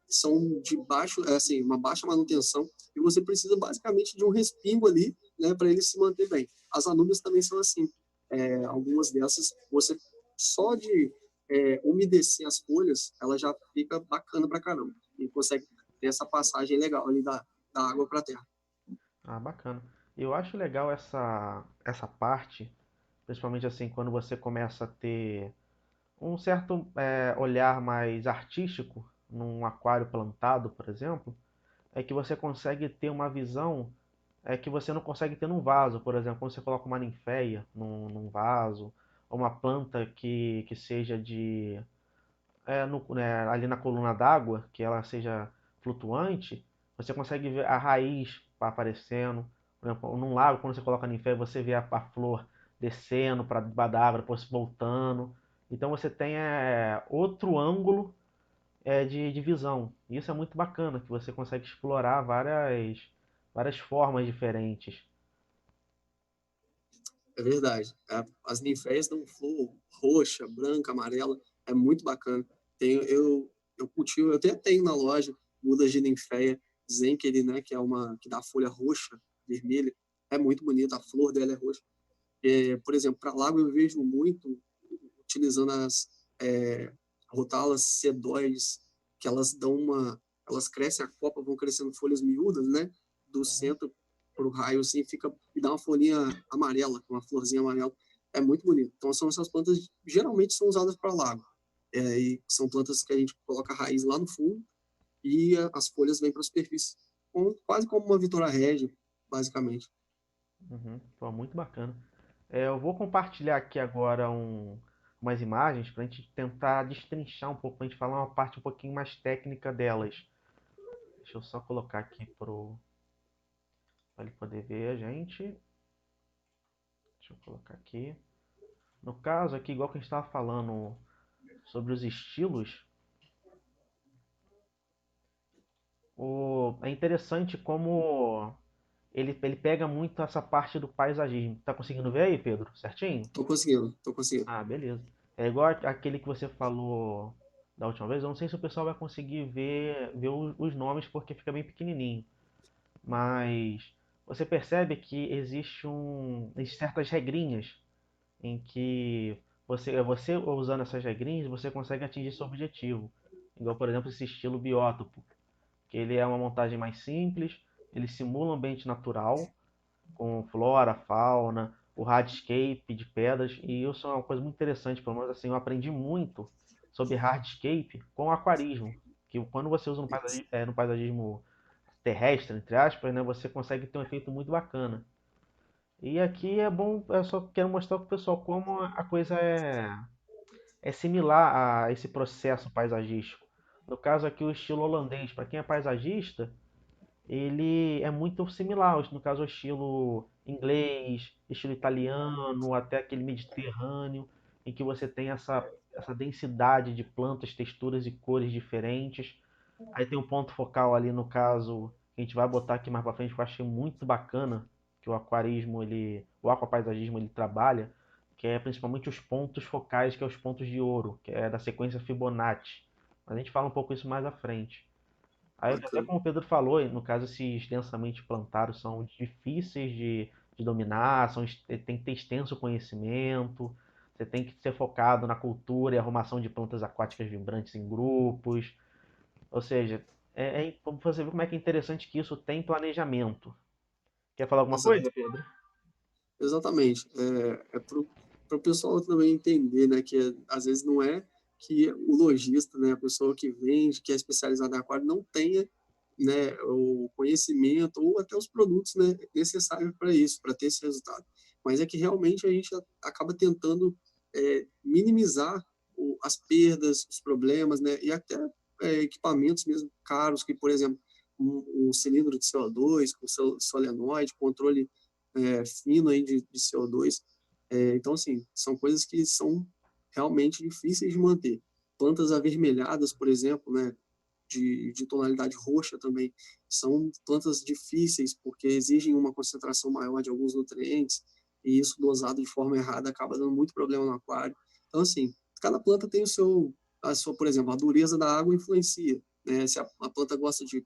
são de baixo, assim, uma baixa manutenção, e você precisa basicamente de um respingo ali, né, para ele se manter bem. As anúbias também são assim. Algumas dessas, você só de umedecer as folhas, ela já fica bacana pra caramba. E consegue ter essa passagem legal ali da água para a terra. Ah, bacana. Eu acho legal essa parte, principalmente assim, quando você começa a ter um certo olhar mais artístico num aquário plantado, por exemplo, é que você consegue ter uma visão que você não consegue ter num vaso. Por exemplo, quando você coloca uma ninféia num vaso, ou uma planta que seja ali na coluna d'água, que ela seja flutuante, você consegue ver a raiz aparecendo. Por exemplo, num lago, quando você coloca ninféia, você vê a flor descendo para debaixo da água, depois voltando. Então você tem outro ângulo de visão. E isso é muito bacana, que você consegue explorar várias formas diferentes. É verdade. As ninféias dão flor roxa, branca, amarela. É muito bacana. Eu cultivo, eu até tenho na loja mudas de ninféia Zenker, né, que é uma que dá folha roxa, vermelha. É muito bonita, a flor dela é roxa. Por exemplo, para lago eu vejo muito utilizando as rotalas sedóides, que elas crescem a copa, vão crescendo folhas miúdas, né, do Uhum. centro para o raio, assim, e dá uma folhinha amarela, uma florzinha amarela. É muito bonito. Então, são essas plantas, geralmente são usadas para lago. E são plantas que a gente coloca a raiz lá no fundo e as folhas vêm para a superfície, quase como uma Vitória Regia, basicamente. Uhum. Pô, muito bacana. Eu vou compartilhar aqui agora umas imagens para a gente tentar destrinchar um pouco, para a gente falar uma parte um pouquinho mais técnica delas. Deixa eu só colocar aqui para ele poder ver a gente. Deixa eu colocar aqui. No caso aqui, igual que a gente estava falando sobre os estilos, é interessante como ele pega muito essa parte do paisagismo. Tá conseguindo ver aí, Pedro? Certinho? Tô conseguindo, tô conseguindo. Ah, beleza. É igual aquele que você falou da última vez. Eu não sei se o pessoal vai conseguir ver os nomes porque fica bem pequenininho. Mas você percebe que existem certas regrinhas em que você usando essas regrinhas, você consegue atingir seu objetivo. Igual, por exemplo, esse estilo biótopo, que ele é uma montagem mais simples, ele simula um ambiente natural, com flora, fauna, o hardscape de pedras, e isso é uma coisa muito interessante, pelo menos assim, eu aprendi muito sobre hardscape com aquarismo, que quando você usa no paisagismo terrestre, entre aspas, né, você consegue ter um efeito muito bacana. E aqui é bom, eu só quero mostrar para o pessoal como a coisa é similar a esse processo paisagístico. No caso aqui, o estilo holandês, para quem é paisagista, ele é muito similar, no caso, ao estilo inglês, estilo italiano, até aquele mediterrâneo, em que você tem essa densidade de plantas, texturas e cores diferentes. Aí tem um ponto focal ali, no caso, que a gente vai botar aqui mais para frente, que eu achei muito bacana, que o aquapaisagismo ele trabalha, que é principalmente os pontos focais, que é os pontos de ouro, que é da sequência Fibonacci. Mas a gente fala um pouco isso mais à frente. Aí, até Bacana. como o Pedro falou, no caso, esses densamente plantados são difíceis de dominar, tem que ter extenso conhecimento, você tem que ser focado na cultura e arrumação de plantas aquáticas vibrantes em grupos. Ou seja, como você vê como é que é interessante que isso tem planejamento. Quer falar alguma coisa, Exato. Pedro? Exatamente. É para o pessoal também entender, né, que às vezes não é que o lojista, né, a pessoa que vende, que é especializada em aquário, não tenha, né, o conhecimento ou até os produtos, né, necessários para isso, para ter esse resultado. Mas é que realmente a gente acaba tentando minimizar as perdas, os problemas, né, e até equipamentos mesmo caros, que, por exemplo, um cilindro de CO2, com solenoide, controle fino aí de CO2. Então, assim, são coisas que são realmente difíceis de manter. Plantas avermelhadas, por exemplo, né, de tonalidade roxa também, são plantas difíceis porque exigem uma concentração maior de alguns nutrientes, e isso dosado de forma errada acaba dando muito problema no aquário. Então, assim, cada planta tem por exemplo, a dureza da água influencia, né? Se a planta gosta de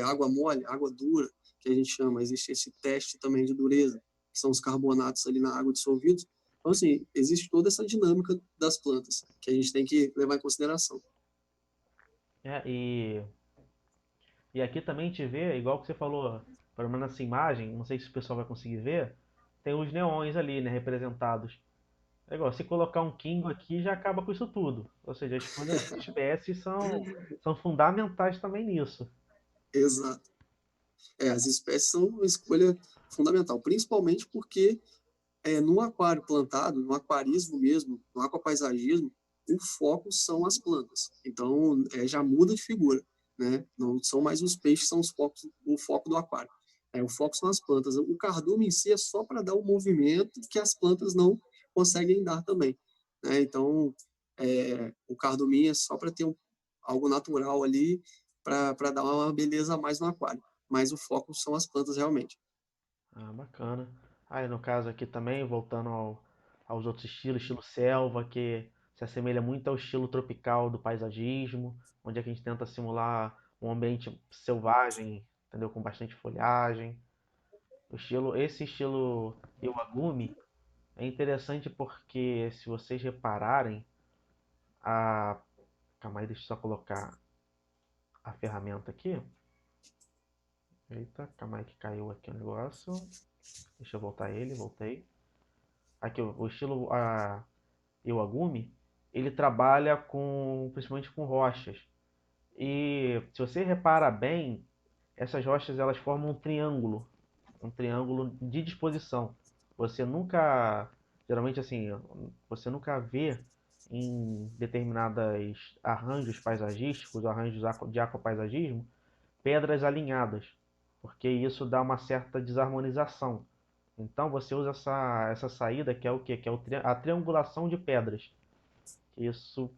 água mole, água dura, que a gente chama, existe esse teste também de dureza, que são os carbonatos ali na água dissolvidos. Então, assim, existe toda essa dinâmica das plantas que a gente tem que levar em consideração. É, e aqui também a gente vê, igual que você falou, pelo menos nessa imagem, não sei se o pessoal vai conseguir ver, tem os neons ali, né, representados. É igual, se colocar um Kingo aqui já acaba com isso tudo. Ou seja, a escolha das espécies são fundamentais também nisso. Exato. As espécies são uma escolha fundamental, principalmente porque no aquário plantado, no aquarismo mesmo, no aquapaisagismo, o foco são as plantas. Então, já muda de figura, né? Não são mais os peixes, são o foco do aquário. O foco são as plantas. O cardume em si é só para dar o movimento que as plantas não conseguem dar também, né? Então, o cardume é só para ter algo natural ali, para dar uma beleza a mais no aquário. Mas o foco são as plantas realmente. Ah, bacana. Aí no caso aqui também, voltando aos outros estilos, estilo selva, que se assemelha muito ao estilo tropical do paisagismo, onde é que a gente tenta simular um ambiente selvagem, entendeu? Com bastante folhagem. Esse estilo Iwagumi é interessante porque, se vocês repararem, a... Calma aí, deixa eu só colocar a ferramenta aqui. Eita, calma aí que caiu aqui o negócio. Deixa eu voltar ele, voltei. Aqui, o estilo Iwagumi, ele trabalha principalmente com rochas. E se você repara bem, essas rochas elas formam um triângulo de disposição. Você nunca, geralmente assim, você nunca vê em determinados arranjos paisagísticos, arranjos de aquapaisagismo, pedras alinhadas, porque isso dá uma certa desarmonização. Então você usa essa saída que é o quê? Que é a triangulação de pedras. Isso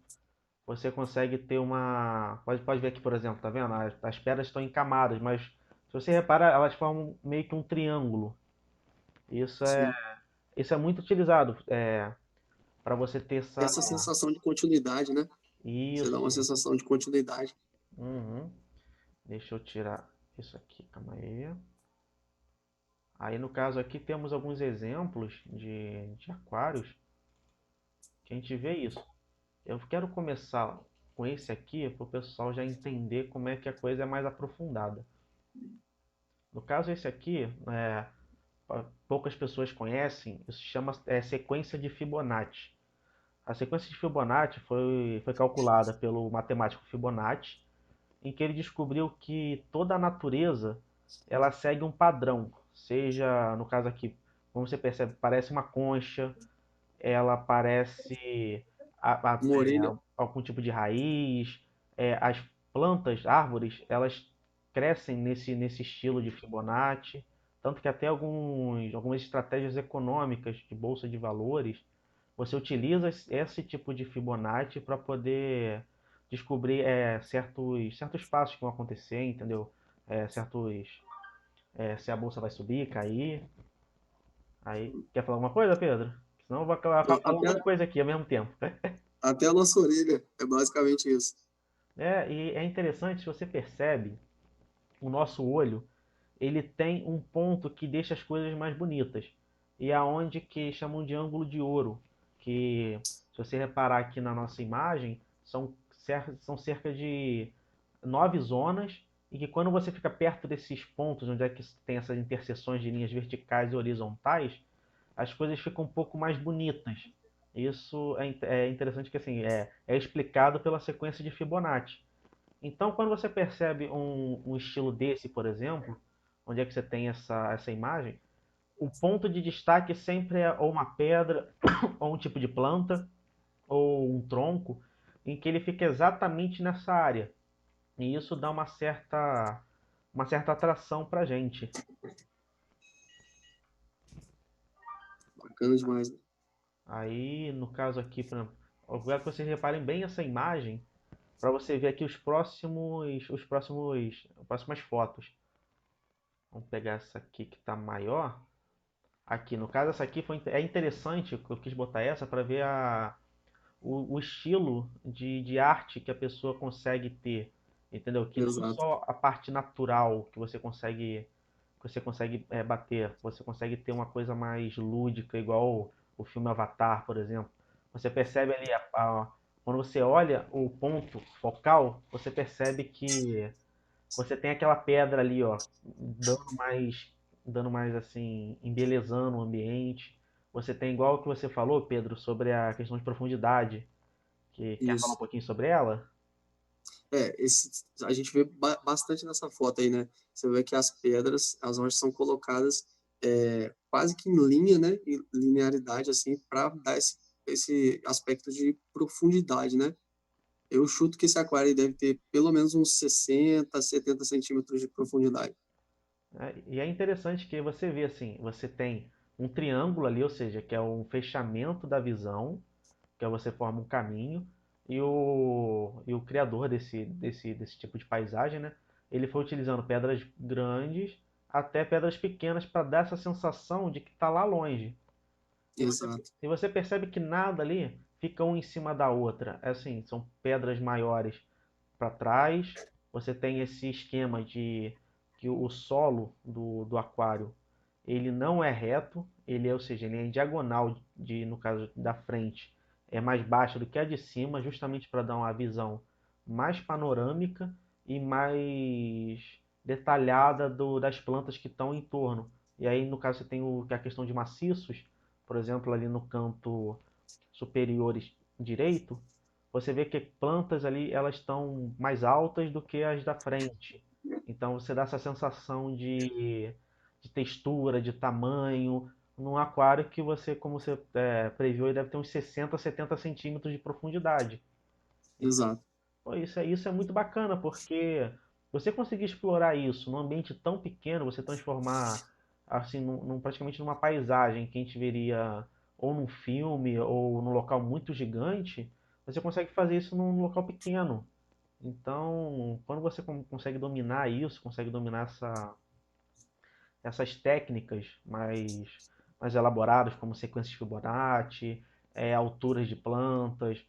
você consegue ter uma. Pode ver aqui, por exemplo, tá vendo? As pedras estão em camadas, mas se você reparar, elas formam meio que um triângulo. Isso é, Sim. isso é muito utilizado para você ter Essa sensação de continuidade, né? Você dá uma Isso. sensação de continuidade. Uhum. Deixa eu tirar isso aqui, calma aí. Aí no caso aqui temos alguns exemplos de aquários que a gente vê isso. Eu quero começar com esse aqui para o pessoal já entender como é que a coisa é mais aprofundada. No caso, esse aqui, poucas pessoas conhecem, isso se chama sequência de Fibonacci. A sequência de Fibonacci foi calculada pelo matemático Fibonacci, em que ele descobriu que toda a natureza ela segue um padrão, seja, no caso aqui, como você percebe, parece uma concha, ela parece Uma orelha. algum tipo de raiz. As plantas, árvores, elas crescem nesse estilo de Fibonacci. Tanto que até algumas estratégias econômicas de bolsa de valores, você utiliza esse tipo de Fibonacci para poder descobrir certos passos que vão acontecer, entendeu? Se a bolsa vai subir, cair. Aí, quer falar alguma coisa, Pedro? Senão eu vou acabar falando um monte de Até, coisa aqui ao mesmo tempo. até a nossa orelha é basicamente isso. E é interessante, se você percebe, o nosso olho, ele tem um ponto que deixa as coisas mais bonitas. E aonde que chamam de ângulo de ouro, que se você reparar aqui na nossa imagem, são cerca de 9 zonas, e que quando você fica perto desses pontos, onde é que tem essas interseções de linhas verticais e horizontais, as coisas ficam um pouco mais bonitas. Isso é interessante que assim, é explicado pela sequência de Fibonacci. Então, quando você percebe um estilo desse, por exemplo, onde é que você tem essa imagem, o ponto de destaque sempre é ou uma pedra, ou um tipo de planta, ou um tronco, em que ele fica exatamente nessa área. E isso dá uma certa atração pra gente. Bacana demais, né? Aí, no caso aqui, por exemplo, eu quero que vocês reparem bem essa imagem para você ver aqui as próximas fotos. Vamos pegar essa aqui que está maior. Aqui, no caso, essa aqui é interessante, eu quis botar essa para ver o estilo de arte que a pessoa consegue ter, entendeu? Que não Exato. só a parte natural que você consegue bater, você consegue ter uma coisa mais lúdica, igual o filme Avatar, por exemplo. Você percebe ali, quando você olha o ponto focal, você percebe que você tem aquela pedra ali, ó, dando mais assim, embelezando o ambiente. Você tem igual o que você falou, Pedro, sobre a questão de profundidade, que quer falar um Isso. pouquinho sobre ela? A gente vê bastante nessa foto aí, né? Você vê que as pedras, as rochas são colocadas quase que em linha, né? Em linearidade, assim, para dar esse aspecto de profundidade, né? Eu chuto que esse aquário aí deve ter pelo menos uns 60, 70 centímetros de profundidade. E é interessante que você vê assim, você tem um triângulo ali, ou seja, que é um fechamento da visão, que é você forma um caminho, e o criador desse tipo de paisagem, né? Ele foi utilizando pedras grandes até pedras pequenas para dar essa sensação de que está lá longe. E você, Exato. e você percebe que nada ali fica um em cima da outra. É assim, são pedras maiores para trás. Você tem esse esquema de que o solo do aquário ele não é reto, ou seja, ele é em diagonal no caso da frente, é mais baixa do que a de cima, justamente para dar uma visão mais panorâmica e mais detalhada das plantas que estão em torno. E aí, no caso, você tem a questão de maciços, por exemplo, ali no canto superiores direito, você vê que plantas ali elas estão mais altas do que as da frente. Então você dá essa sensação de textura, de tamanho, num aquário que você, como você previu, ele deve ter uns 60, 70 centímetros de profundidade. Então, Exato. pô, isso é muito bacana, porque você conseguir explorar isso num ambiente tão pequeno, você transformar assim praticamente numa paisagem que a gente veria ou num filme ou num local muito gigante, você consegue fazer isso num local pequeno. Então, quando você consegue dominar isso, consegue dominar essas técnicas mais elaboradas, como sequências Fibonacci, alturas de plantas,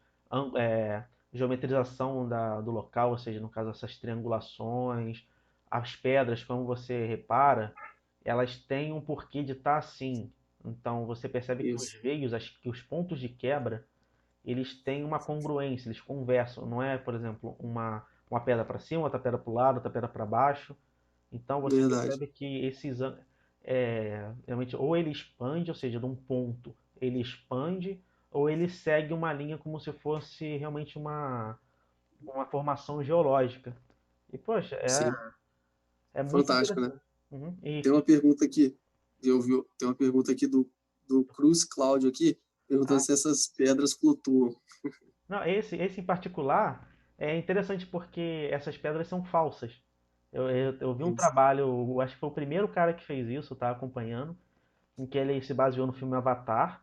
geometrização do local, ou seja, no caso, essas triangulações, as pedras, como você repara, elas têm um porquê de estar assim. Então, você percebe que os Isso. veios, que os pontos de quebra, eles têm uma congruência, eles conversam. Não é, por exemplo, uma pedra para cima, outra pedra para o lado, outra pedra para baixo. Então você Verdade. percebe que realmente, ou ele expande, ou seja, de um ponto ele expande, ou ele segue uma linha como se fosse realmente uma formação geológica. E, poxa, Sim. é muito Fantástico, né? interessante. Uhum. E, Tem uma pergunta aqui, tem uma pergunta aqui do Cruz Cláudio aqui, perguntando ah, se essas pedras flutuam. não, esse em particular é interessante porque essas pedras são falsas. Eu vi um Isso. trabalho, eu acho que foi o primeiro cara que fez isso, tá acompanhando, em que ele se baseou no filme Avatar.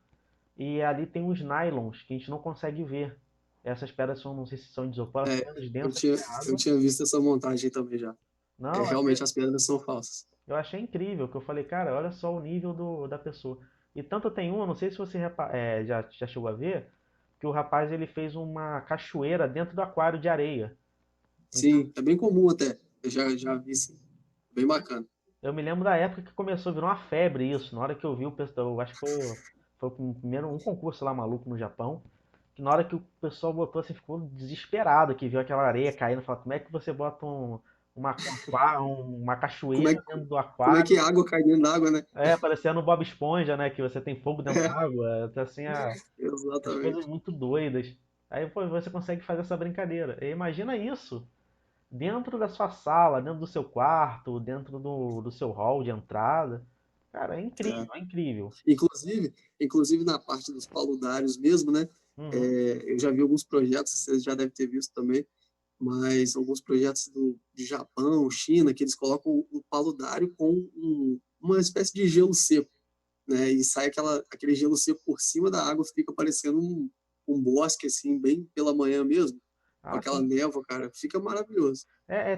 E ali tem uns nylons que a gente não consegue ver. Essas pedras são, não sei se são de isopor, elas são É, menos eu densas tinha, que a eu água. tinha visto essa montagem também já. É, Não, realmente as pedras são falsas. eu achei incrível, que eu falei, cara, olha só o nível da pessoa. E tanto tem uma, não sei se você já chegou a ver, que o rapaz ele fez uma cachoeira dentro do aquário de areia. Então, Sim, é bem comum até. Eu já vi, sim. Bem bacana. eu me lembro da época que começou a virar uma febre isso. Na hora que eu vi o pessoal, eu acho que foi o primeiro um concurso lá maluco no Japão. Que na hora que o pessoal botou assim, ficou desesperado, que viu aquela areia caindo, falou, como é que você bota uma Como é, cachoeira dentro do como é aquário? que a água cai dentro da água, né? Parecendo o Bob Esponja, né? Que você tem fogo dentro da água. Então, assim, as coisas Exatamente. muito doidas. Aí, pô, você consegue fazer essa brincadeira. E imagina isso dentro da sua sala, dentro do seu quarto, dentro do seu hall de entrada. Cara, é incrível, É. é incrível. Inclusive na parte dos paludários mesmo, né? Uhum. É, eu já vi alguns projetos, vocês já devem ter visto também, mas alguns projetos de Japão, China, que eles colocam o paludário com uma espécie de gelo seco, né? E sai aquele gelo seco por cima da água, fica parecendo um bosque, assim, bem pela manhã mesmo, com Ah, aquela sim. névoa, cara, fica maravilhoso.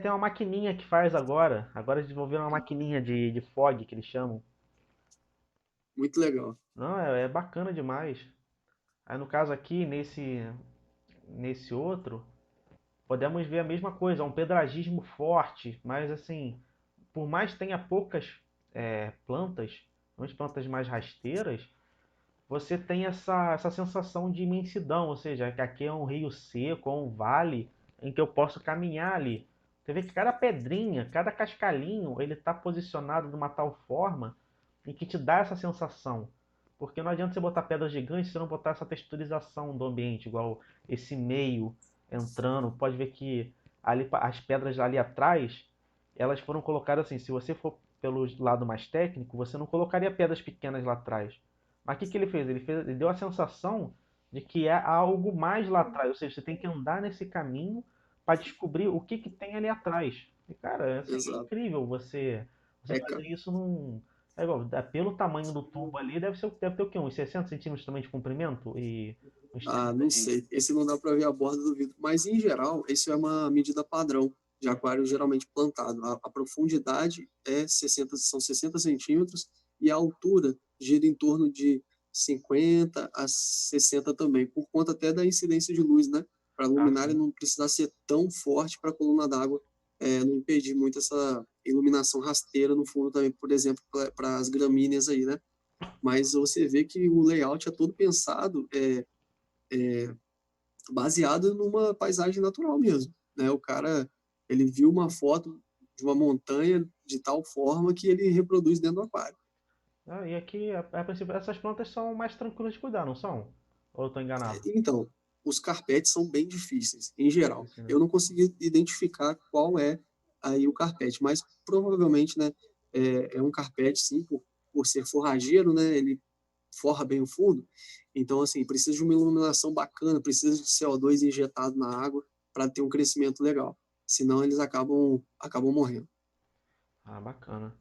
Tem uma maquininha que faz agora. Agora eles desenvolveram uma maquininha de fog, que eles chamam. Muito legal. Não, é bacana demais. Aí no caso aqui, nesse outro, podemos ver a mesma coisa, um pedragismo forte, mas assim, por mais que tenha poucas plantas, umas plantas mais rasteiras, você tem essa sensação de imensidão, ou seja, que aqui é um rio seco, ou um vale em que eu posso caminhar ali. Você vê que cada pedrinha, cada cascalhinho, ele está posicionado de uma tal forma em que te dá essa sensação. Porque não adianta você botar pedras gigantes se você não botar essa texturização do ambiente, igual esse meio entrando. Pode ver que ali, as pedras ali atrás, elas foram colocadas assim. Se você for pelo lado mais técnico, você não colocaria pedras pequenas lá atrás. Mas o que ele fez? Ele deu a sensação de que é algo mais lá atrás. Ou seja, você tem que andar nesse caminho para descobrir o que tem ali atrás. E, cara, assim, é Exato. incrível você É, fazer isso num. É igual, pelo tamanho do tubo ali, deve ter o quê? Uns 60 centímetros também de comprimento e uns ah, 30 não de. sei. Esse não dá para ver a borda do vidro, mas em geral, isso é uma medida padrão de aquário geralmente plantado. A profundidade são 60 centímetros e a altura gira em torno de 50 a 60 também, por conta até da incidência de luz, né? Para a Ah, luminária sim. não precisar ser tão forte para a coluna d'água não impedir muito essa iluminação rasteira no fundo também, por exemplo, para as gramíneas aí, né? Mas você vê que o layout é todo pensado baseado numa paisagem natural mesmo, né? O cara, ele viu uma foto de uma montanha de tal forma que ele reproduz dentro do aquário. Ah, e aqui, a princípio, essas plantas são mais tranquilas de cuidar, não são? Ou eu estou enganado? Então, os carpetes são bem difíceis, em geral. Difícil, né? Eu não consegui identificar qual é aí o carpete, mas provavelmente, né, é um carpete, sim, por ser forrageiro, né, ele forra bem o fundo. Então, assim, precisa de uma iluminação bacana, precisa de CO2 injetado na água para ter um crescimento legal. Senão eles acabam morrendo. Ah, bacana.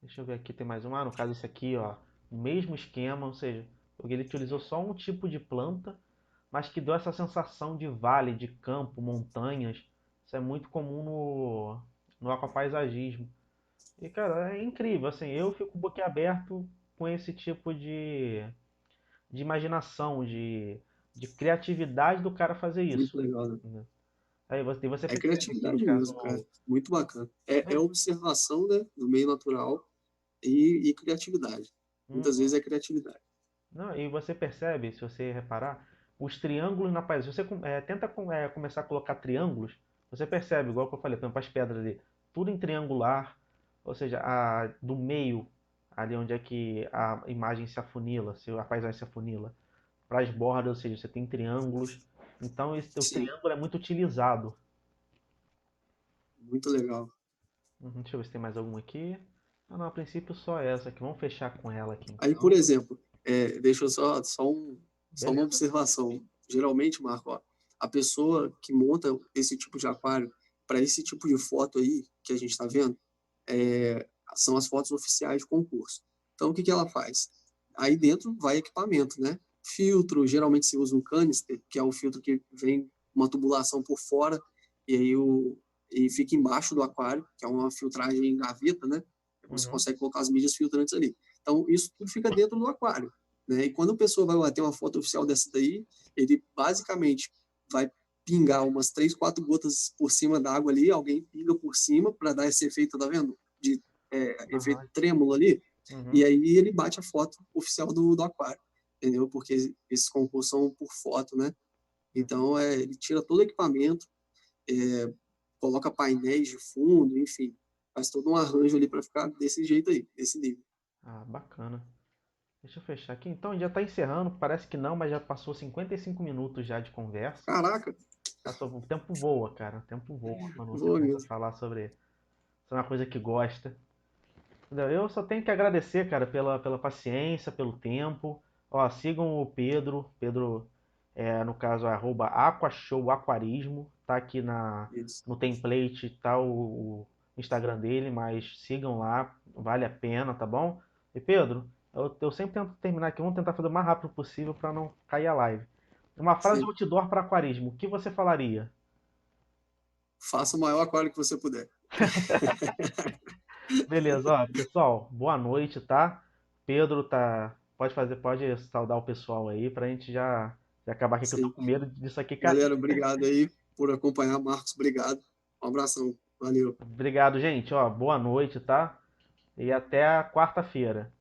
Deixa eu ver aqui, tem mais um. Ah, no caso esse aqui, ó. O mesmo esquema, ou seja, ele utilizou só um tipo de planta, mas que deu essa sensação de vale, de campo, montanhas. Isso é muito comum no aquapaisagismo. E, cara, é incrível, assim, eu fico boquiaberto com esse tipo de imaginação, de criatividade do cara fazer isso. Muito legal, né? Né? Aí você É percebe que no criatividade mesmo, cara. caso. Muito bacana. É observação, né, do meio natural e criatividade. Muitas Uhum. vezes é criatividade. Não, e você percebe, se você reparar, os triângulos na paisagem. Se você tenta começar a colocar triângulos, você percebe, igual que eu falei, por exemplo, as pedras ali, tudo em triangular, ou seja, do meio, ali onde é que a imagem se afunila, se a paisagem se afunila, para as bordas, ou seja, você tem triângulos. Então, o Sim, triângulo é muito utilizado. muito legal. Deixa eu ver se tem mais algum aqui. Ah, não, a princípio só essa aqui. Vamos fechar com ela aqui Aí, por então. exemplo, deixa eu só uma Beleza. observação. Geralmente, Marco, ó, a pessoa que monta esse tipo de aquário para esse tipo de foto aí que a gente está vendo, são as fotos oficiais de concurso. Então, o que que ela faz? Aí dentro vai equipamento, né? Filtro, geralmente se usa um canister, que é o filtro que vem uma tubulação por fora e aí e fica embaixo do aquário, que é uma filtragem em gaveta, né? Você Uhum. consegue colocar as mídias filtrantes ali. Então, isso tudo fica dentro do aquário, né? E quando a pessoa vai bater uma foto oficial dessa daí, ele basicamente vai pingar umas 3, 4 gotas por cima da água ali, alguém pinga por cima para dar esse efeito, tá vendo? De efeito Aham. trêmulo ali, e Uhum. aí ele bate a foto oficial do aquário, entendeu? Porque esses concursos são por foto, né? Então, ele tira todo o equipamento, é, coloca painéis de fundo, enfim, faz todo um arranjo ali para ficar desse jeito aí, desse nível. Ah, bacana. Deixa eu fechar aqui. Então, já está encerrando. Parece que não, mas já passou 55 minutos já de conversa. Caraca, Passou, o tempo voa, cara. O tempo voa quando você vou começa a mesmo. falar sobre uma coisa que gosta. Entendeu? Eu só tenho que agradecer, cara, pela paciência, pelo tempo. Ó, sigam o Pedro. Pedro, no caso, é @aquashowAquarismo, tá aqui Isso. no template, tá o Instagram dele, mas sigam lá, vale a pena, tá bom? E Pedro, eu sempre tento terminar aqui, vamos tentar fazer o mais rápido possível para não cair a live. Uma frase Sim. outdoor para aquarismo, o que você falaria? Faça o maior aquário que você puder. Beleza, ó, pessoal, boa noite, tá? Pedro tá. Pode saudar o pessoal aí pra gente já acabar aqui, que eu tô Sim. com medo disso aqui cair. Galera, obrigado aí por acompanhar. Marcos, obrigado. Um abração. Valeu. Obrigado, gente. Ó, boa noite, tá? E até a quarta-feira.